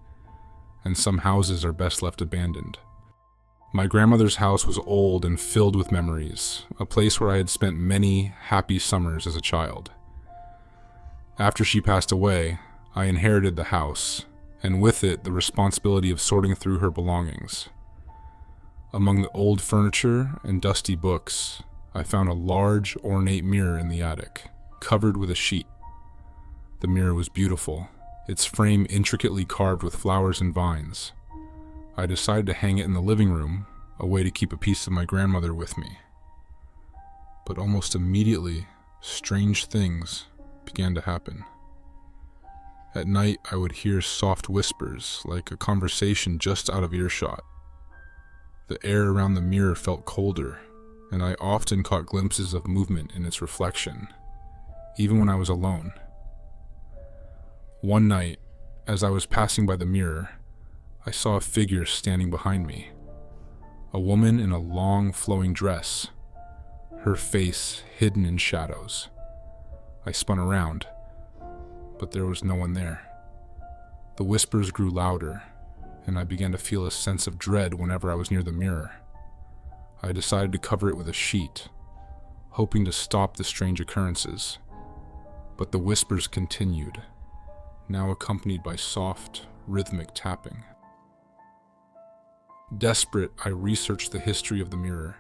and some houses are best left abandoned. My grandmother's house was old and filled with memories, a place where I had spent many happy summers as a child. After she passed away, I inherited the house, and with it the responsibility of sorting through her belongings. Among the old furniture and dusty books, I found a large, ornate mirror in the attic, covered with a sheet. The mirror was beautiful, its frame intricately carved with flowers and vines. I decided to hang it in the living room, a way to keep a piece of my grandmother with me. But almost immediately, strange things began to happen. At night, I would hear soft whispers, like a conversation just out of earshot. The air around the mirror felt colder, and I often caught glimpses of movement in its reflection, even when I was alone. One night, as I was passing by the mirror, I saw a figure standing behind me. A woman in a long, flowing dress, her face hidden in shadows. I spun around, but there was no one there. The whispers grew louder, and I began to feel a sense of dread whenever I was near the mirror. I decided to cover it with a sheet, hoping to stop the strange occurrences. But the whispers continued, now accompanied by soft, rhythmic tapping. Desperate, I researched the history of the mirror,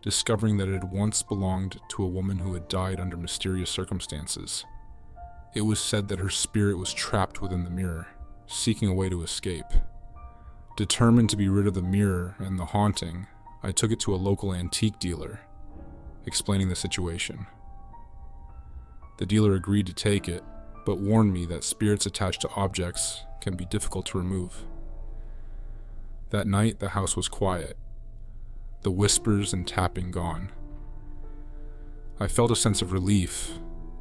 discovering that it had once belonged to a woman who had died under mysterious circumstances. It was said that her spirit was trapped within the mirror, seeking a way to escape. Determined to be rid of the mirror and the haunting, I took it to a local antique dealer, explaining the situation. The dealer agreed to take it, but warned me that spirits attached to objects can be difficult to remove. That night, the house was quiet, the whispers and tapping gone. I felt a sense of relief,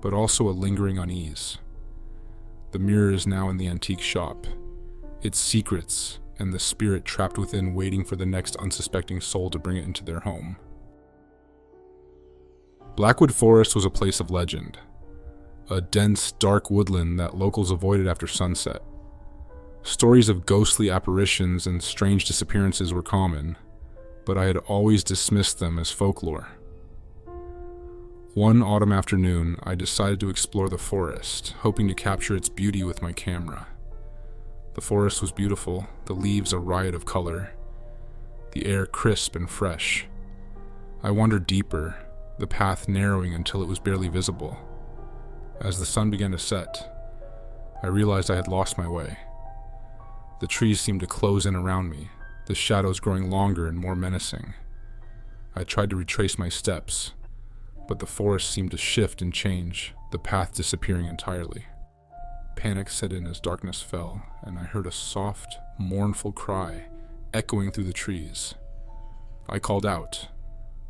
but also a lingering unease. The mirror is now in the antique shop, its secrets and the spirit trapped within waiting for the next unsuspecting soul to bring it into their home. Blackwood Forest was a place of legend, a dense, dark woodland that locals avoided after sunset. Stories of ghostly apparitions and strange disappearances were common, but I had always dismissed them as folklore. One autumn afternoon, I decided to explore the forest, hoping to capture its beauty with my camera. The forest was beautiful, the leaves a riot of color, the air crisp and fresh. I wandered deeper, the path narrowing until it was barely visible. As the sun began to set, I realized I had lost my way. The trees seemed to close in around me, the shadows growing longer and more menacing. I tried to retrace my steps, but the forest seemed to shift and change, the path disappearing entirely. Panic set in as darkness fell, and I heard a soft, mournful cry echoing through the trees. I called out,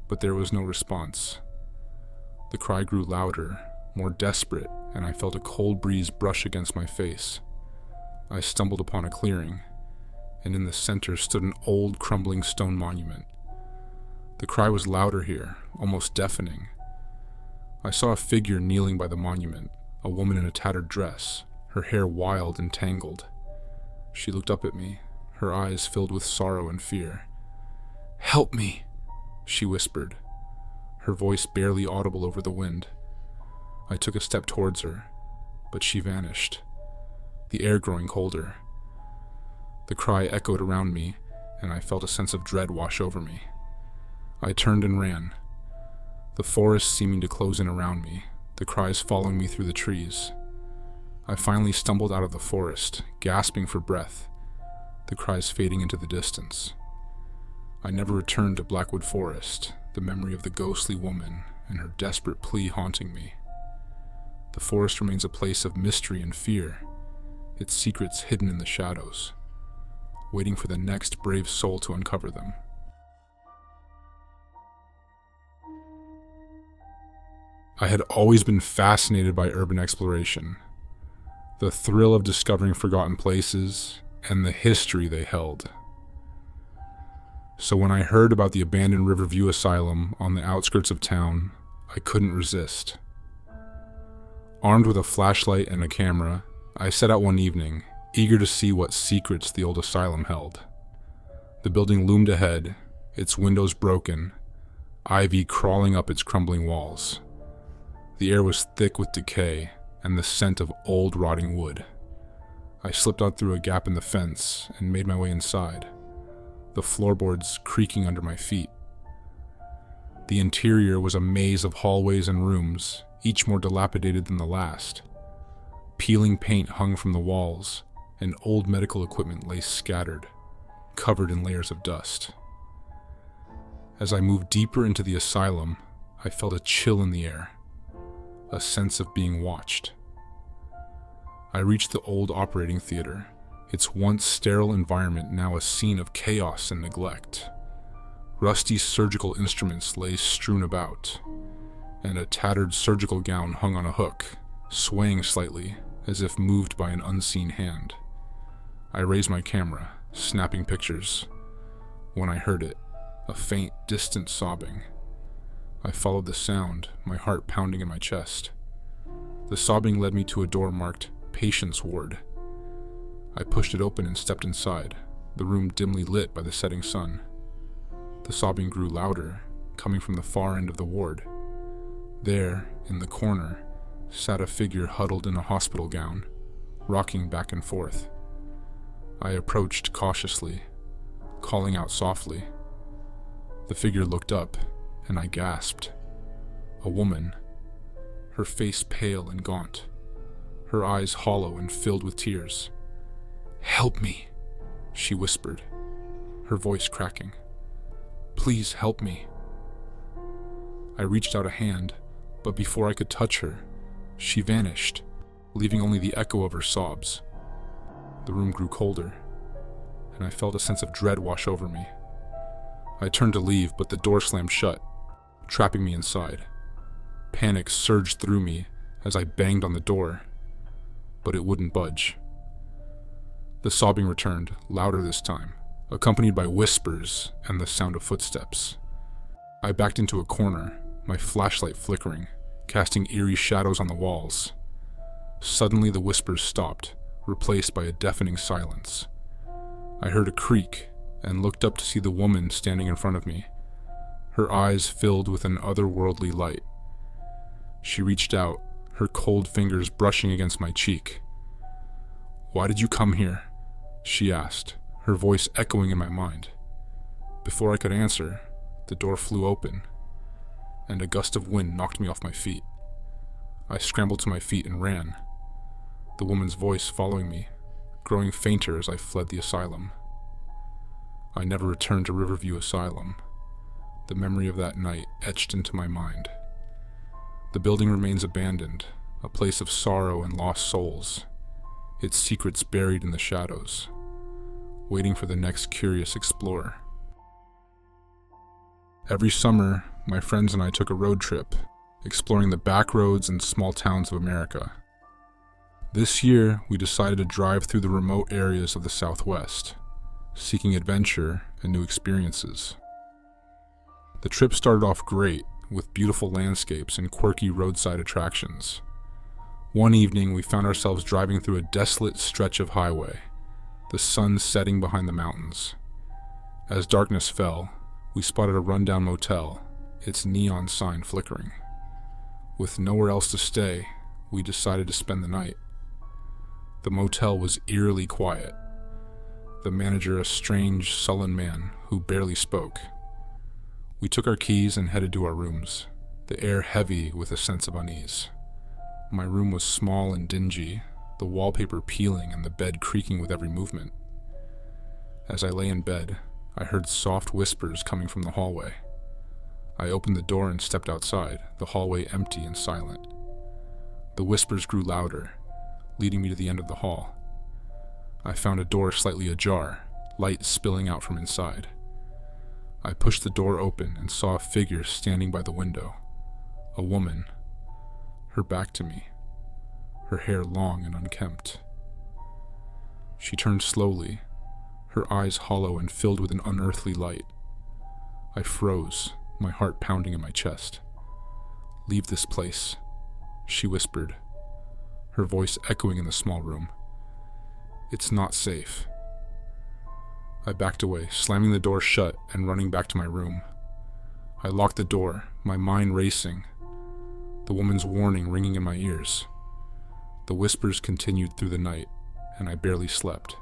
but there was no response. The cry grew louder, more desperate, and I felt a cold breeze brush against my face. I stumbled upon a clearing, and in the center stood an old, crumbling stone monument. The cry was louder here, almost deafening. I saw a figure kneeling by the monument, a woman in a tattered dress, her hair wild and tangled. She looked up at me, her eyes filled with sorrow and fear. "Help me," she whispered, her voice barely audible over the wind. I took a step towards her, but she vanished, the air growing colder. The cry echoed around me, and I felt a sense of dread wash over me. I turned and ran, the forest seeming to close in around me, the cries following me through the trees. I finally stumbled out of the forest, gasping for breath, the cries fading into the distance. I never returned to Blackwood Forest, the memory of the ghostly woman and her desperate plea haunting me. The forest remains a place of mystery and fear, its secrets hidden in the shadows, waiting for the next brave soul to uncover them. I had always been fascinated by urban exploration, the thrill of discovering forgotten places, and the history they held. So when I heard about the abandoned Riverview Asylum on the outskirts of town, I couldn't resist. Armed with a flashlight and a camera, I set out one evening, eager to see what secrets the old asylum held. The building loomed ahead, its windows broken, ivy crawling up its crumbling walls. The air was thick with decay and the scent of old rotting wood. I slipped out through a gap in the fence and made my way inside, the floorboards creaking under my feet. The interior was a maze of hallways and rooms, each more dilapidated than the last. Peeling paint hung from the walls, and old medical equipment lay scattered, covered in layers of dust. As I moved deeper into the asylum, I felt a chill in the air, a sense of being watched. I reached the old operating theater, its once sterile environment now a scene of chaos and neglect. Rusty surgical instruments lay strewn about, and a tattered surgical gown hung on a hook, swaying slightly as if moved by an unseen hand. I raised my camera, snapping pictures, when I heard it, a faint, distant sobbing. I followed the sound, my heart pounding in my chest. The sobbing led me to a door marked Patient's Ward. I pushed it open and stepped inside, the room dimly lit by the setting sun. The sobbing grew louder, coming from the far end of the ward. There, in the corner, sat a figure huddled in a hospital gown, rocking back and forth. I approached cautiously, calling out softly. The figure looked up, and I gasped. A woman, her face pale and gaunt, her eyes hollow and filled with tears. "Help me," she whispered, her voice cracking. "Please help me." I reached out a hand, but before I could touch her, she vanished, leaving only the echo of her sobs. The room grew colder, and I felt a sense of dread wash over me. I turned to leave, but the door slammed shut, trapping me inside. Panic surged through me as I banged on the door, but it wouldn't budge. The sobbing returned, louder this time, accompanied by whispers and the sound of footsteps. I backed into a corner, my flashlight flickering, casting eerie shadows on the walls. Suddenly the whispers stopped, replaced by a deafening silence. I heard a creak and looked up to see the woman standing in front of me, her eyes filled with an otherworldly light. She reached out, her cold fingers brushing against my cheek. "Why did you come here?" she asked, her voice echoing in my mind. Before I could answer, the door flew open, and a gust of wind knocked me off my feet. I scrambled to my feet and ran, the woman's voice following me, growing fainter as I fled the asylum. I never returned to Riverview Asylum, the memory of that night etched into my mind. The building remains abandoned, a place of sorrow and lost souls, its secrets buried in the shadows, waiting for the next curious explorer. Every summer, my friends and I took a road trip, exploring the back roads and small towns of America. This year, we decided to drive through the remote areas of the Southwest, seeking adventure and new experiences. The trip started off great, with beautiful landscapes and quirky roadside attractions. One evening, we found ourselves driving through a desolate stretch of highway, the sun setting behind the mountains. As darkness fell, we spotted a rundown motel, its neon sign flickering. With nowhere else to stay, we decided to spend the night. The motel was eerily quiet, the manager a strange, sullen man who barely spoke. We took our keys and headed to our rooms, the air heavy with a sense of unease. My room was small and dingy, the wallpaper peeling and the bed creaking with every movement. As I lay in bed, I heard soft whispers coming from the hallway. I opened the door and stepped outside, the hallway empty and silent. The whispers grew louder, leading me to the end of the hall. I found a door slightly ajar, light spilling out from inside. I pushed the door open and saw a figure standing by the window. A woman, her back to me, her hair long and unkempt. She turned slowly, her eyes hollow and filled with an unearthly light. I froze, my heart pounding in my chest. "Leave this place," she whispered, her voice echoing in the small room. "It's not safe." I backed away, slamming the door shut and running back to my room. I locked the door, my mind racing, the woman's warning ringing in my ears. The whispers continued through the night, and I barely slept.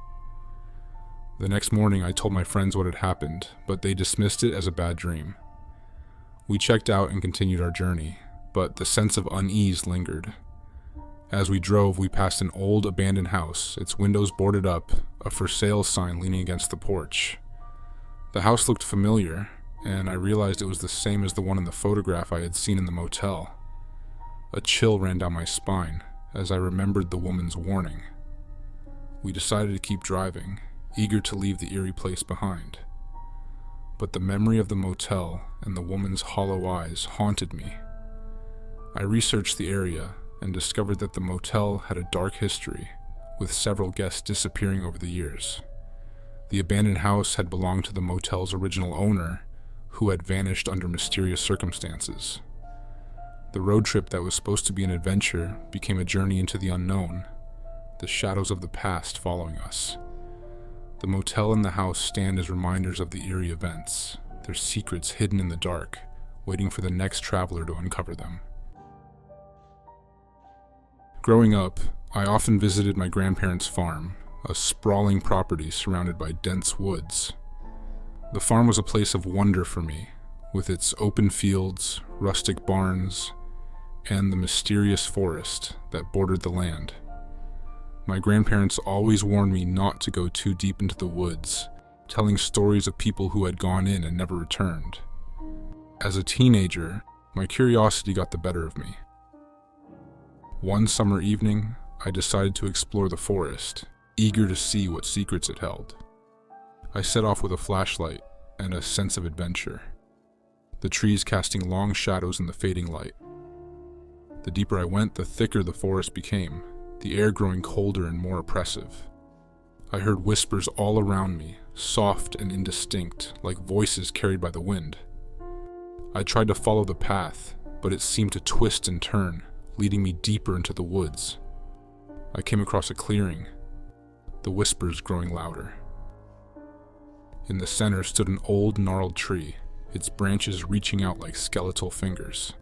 The next morning, I told my friends what had happened, but they dismissed it as a bad dream. We checked out and continued our journey, but the sense of unease lingered. As we drove, we passed an old abandoned house, its windows boarded up, a for sale sign leaning against the porch. The house looked familiar, and I realized it was the same as the one in the photograph I had seen in the motel. A chill ran down my spine as I remembered the woman's warning. We decided to keep driving, eager to leave the eerie place behind. But the memory of the motel and the woman's hollow eyes haunted me. I researched the area and discovered that the motel had a dark history, with several guests disappearing over the years. The abandoned house had belonged to the motel's original owner, who had vanished under mysterious circumstances. The road trip that was supposed to be an adventure became a journey into the unknown, the shadows of the past following us. The motel and the house stand as reminders of the eerie events, their secrets hidden in the dark, waiting for the next traveler to uncover them. Growing up, I often visited my grandparents' farm, a sprawling property surrounded by dense woods. The farm was a place of wonder for me, with its open fields, rustic barns, and the mysterious forest that bordered the land. My grandparents always warned me not to go too deep into the woods, telling stories of people who had gone in and never returned. As a teenager, my curiosity got the better of me. One summer evening, I decided to explore the forest, eager to see what secrets it held. I set off with a flashlight and a sense of adventure, the trees casting long shadows in the fading light. The deeper I went, the thicker the forest became, the air growing colder and more oppressive. I heard whispers all around me, soft and indistinct, like voices carried by the wind. I tried to follow the path, but it seemed to twist and turn, leading me deeper into the woods. I came across a clearing, the whispers growing louder. In the center stood an old, gnarled tree, its branches reaching out like skeletal fingers.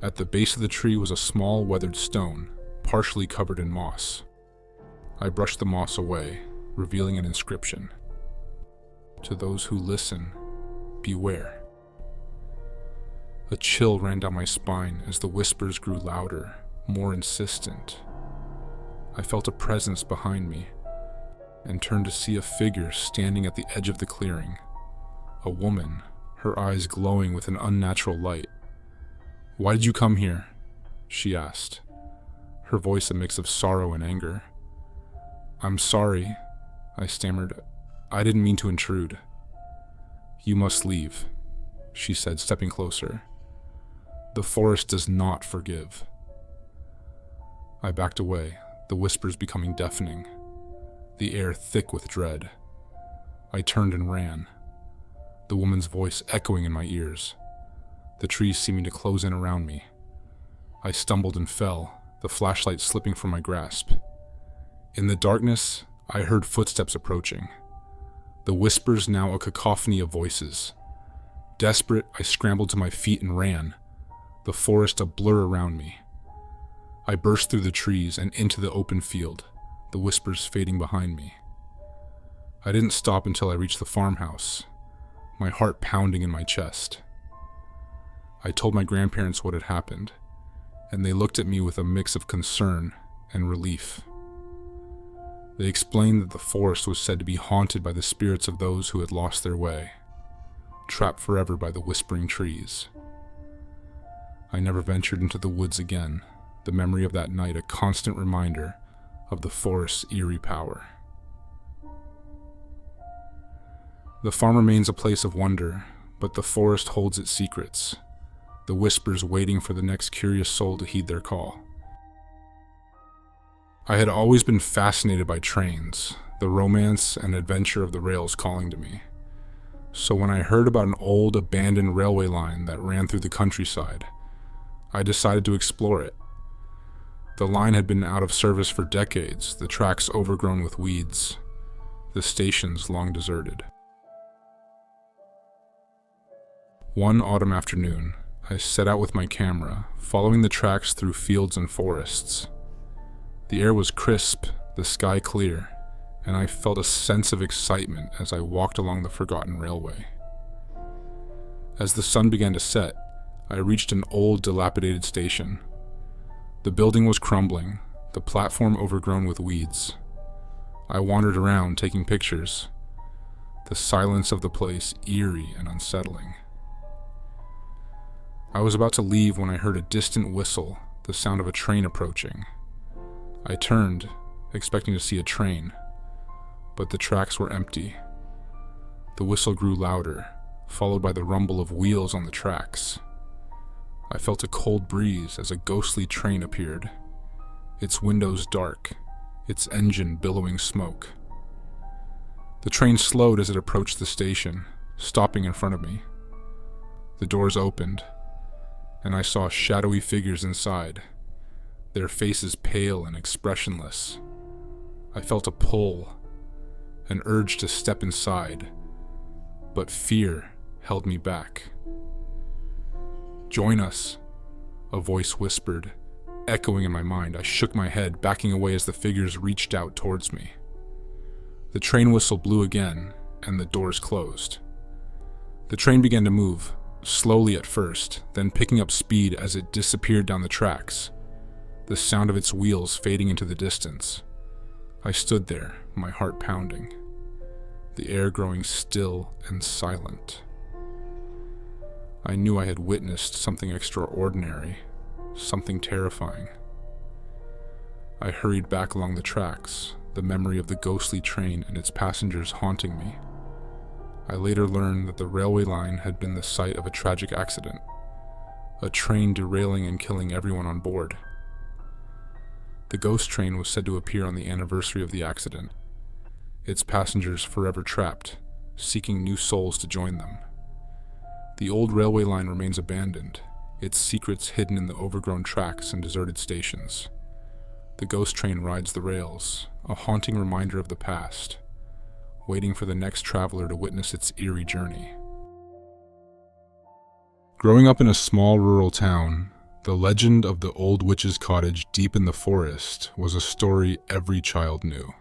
At the base of the tree was a small, weathered stone, partially covered in moss. I brushed the moss away, revealing an inscription. To those who listen, beware. A chill ran down my spine as the whispers grew louder, more insistent. I felt a presence behind me, and turned to see a figure standing at the edge of the clearing. A woman, her eyes glowing with an unnatural light. "Why did you come here?" she asked, her voice a mix of sorrow and anger. "I'm sorry," I stammered. "I didn't mean to intrude." "You must leave," she said, stepping closer. "The forest does not forgive." I backed away, the whispers becoming deafening, the air thick with dread. I turned and ran, the woman's voice echoing in my ears, the trees seeming to close in around me. I stumbled and fell, the flashlight slipping from my grasp. In the darkness, I heard footsteps approaching, the whispers now a cacophony of voices. Desperate, I scrambled to my feet and ran, the forest a blur around me. I burst through the trees and into the open field, the whispers fading behind me. I didn't stop until I reached the farmhouse, my heart pounding in my chest. I told my grandparents what had happened, and they looked at me with a mix of concern and relief. They explained that the forest was said to be haunted by the spirits of those who had lost their way, trapped forever by the whispering trees. I never ventured into the woods again, the memory of that night a constant reminder of the forest's eerie power. The farm remains a place of wonder, but the forest holds its secrets, the whispers waiting for the next curious soul to heed their call. I had always been fascinated by trains, the romance and adventure of the rails calling to me. So when I heard about an old abandoned railway line that ran through the countryside, I decided to explore it. The line had been out of service for decades, the tracks overgrown with weeds, the stations long deserted. One autumn afternoon, I set out with my camera, following the tracks through fields and forests. The air was crisp, the sky clear, and I felt a sense of excitement as I walked along the forgotten railway. As the sun began to set, I reached an old, dilapidated station. The building was crumbling, the platform overgrown with weeds. I wandered around, taking pictures, the silence of the place eerie and unsettling. I was about to leave when I heard a distant whistle, the sound of a train approaching. I turned, expecting to see a train, but the tracks were empty. The whistle grew louder, followed by the rumble of wheels on the tracks. I felt a cold breeze as a ghostly train appeared, its windows dark, its engine billowing smoke. The train slowed as it approached the station, stopping in front of me. The doors opened, and I saw shadowy figures inside, their faces pale and expressionless. I felt a pull, an urge to step inside, but fear held me back. "Join us," a voice whispered, echoing in my mind. I shook my head, backing away as the figures reached out towards me. The train whistle blew again, and the doors closed. The train began to move, slowly at first, then picking up speed as it disappeared down the tracks, the sound of its wheels fading into the distance. I stood there, my heart pounding, the air growing still and silent. I knew I had witnessed something extraordinary, something terrifying. I hurried back along the tracks, the memory of the ghostly train and its passengers haunting me. I later learned that the railway line had been the site of a tragic accident, a train derailing and killing everyone on board. The ghost train was said to appear on the anniversary of the accident, its passengers forever trapped, seeking new souls to join them. The old railway line remains abandoned, its secrets hidden in the overgrown tracks and deserted stations. The ghost train rides the rails, a haunting reminder of the past, waiting for the next traveler to witness its eerie journey. Growing up in a small rural town, the legend of the old witch's cottage deep in the forest was a story every child knew.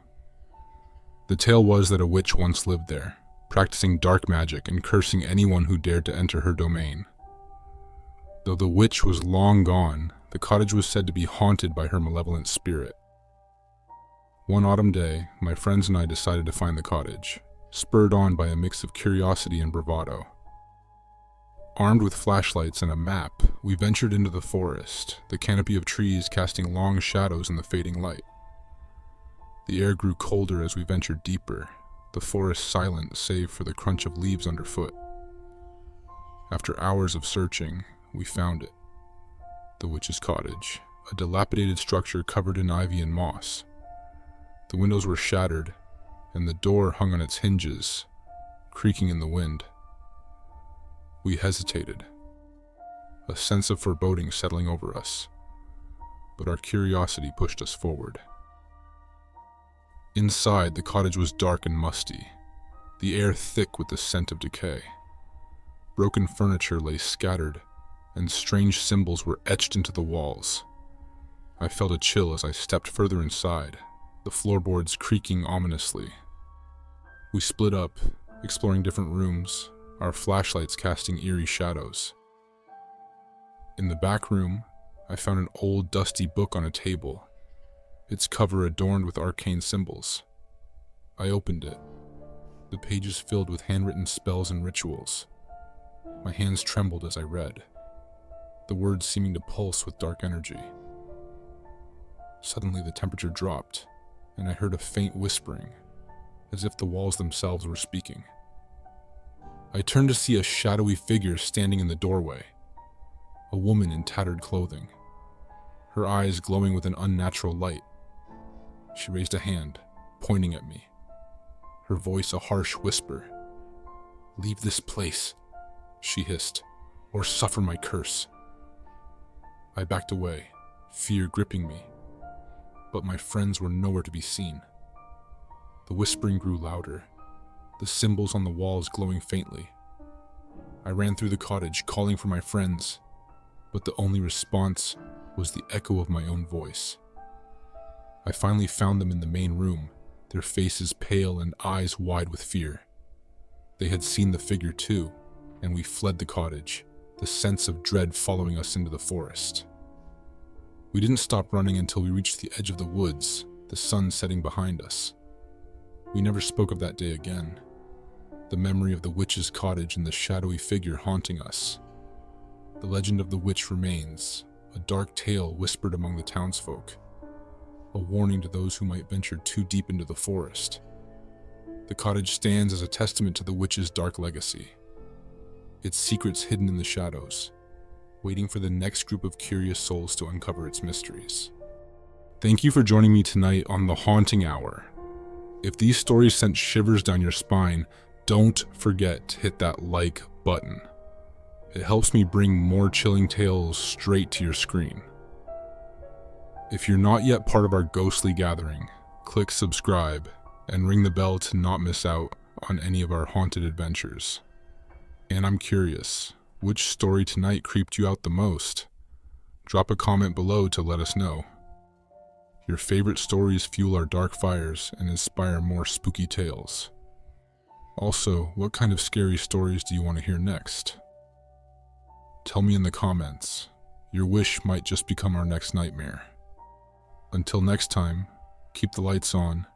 The tale was that a witch once lived there, practicing dark magic and cursing anyone who dared to enter her domain. Though the witch was long gone, the cottage was said to be haunted by her malevolent spirit. One autumn day, my friends and I decided to find the cottage, spurred on by a mix of curiosity and bravado. Armed with flashlights and a map, we ventured into the forest, the canopy of trees casting long shadows in the fading light. The air grew colder as we ventured deeper, the forest silent save for the crunch of leaves underfoot. After hours of searching, we found it. The witch's cottage, a dilapidated structure covered in ivy and moss. The windows were shattered, and the door hung on its hinges, creaking in the wind. We hesitated, a sense of foreboding settling over us, but our curiosity pushed us forward. Inside, the cottage was dark and musty, the air thick with the scent of decay. Broken furniture lay scattered, and strange symbols were etched into the walls. I felt a chill as I stepped further inside, the floorboards creaking ominously. We split up, exploring different rooms, our flashlights casting eerie shadows. In the back room, I found an old dusty book on a table, its cover adorned with arcane symbols. I opened it, the pages filled with handwritten spells and rituals. My hands trembled as I read, the words seeming to pulse with dark energy. Suddenly the temperature dropped, and I heard a faint whispering, as if the walls themselves were speaking. I turned to see a shadowy figure standing in the doorway, a woman in tattered clothing, her eyes glowing with an unnatural light. She raised a hand, pointing at me, her voice a harsh whisper. "Leave this place," she hissed, "or suffer my curse." I backed away, fear gripping me, but my friends were nowhere to be seen. The whispering grew louder, the symbols on the walls glowing faintly. I ran through the cottage, calling for my friends, but the only response was the echo of my own voice. I finally found them in the main room, their faces pale and eyes wide with fear. They had seen the figure too, and we fled the cottage, the sense of dread following us into the forest. We didn't stop running until we reached the edge of the woods, the sun setting behind us. We never spoke of that day again. The memory of the witch's cottage and the shadowy figure haunting us. The legend of the witch remains, a dark tale whispered among the townsfolk, a warning to those who might venture too deep into the forest. The cottage stands as a testament to the witch's dark legacy, its secrets hidden in the shadows, waiting for the next group of curious souls to uncover its mysteries. Thank you for joining me tonight on The Haunting Hour. If these stories sent shivers down your spine, don't forget to hit that like button. It helps me bring more chilling tales straight to your screen. If you're not yet part of our ghostly gathering, click subscribe and ring the bell to not miss out on any of our haunted adventures. And I'm curious, which story tonight creeped you out the most? Drop a comment below to let us know. Your favorite stories fuel our dark fires and inspire more spooky tales. Also, what kind of scary stories do you want to hear next? Tell me in the comments. Your wish might just become our next nightmare. Until next time, keep the lights on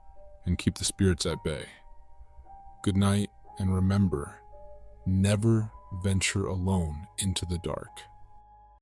and keep the spirits at bay. Good night, and remember, never venture alone into the dark.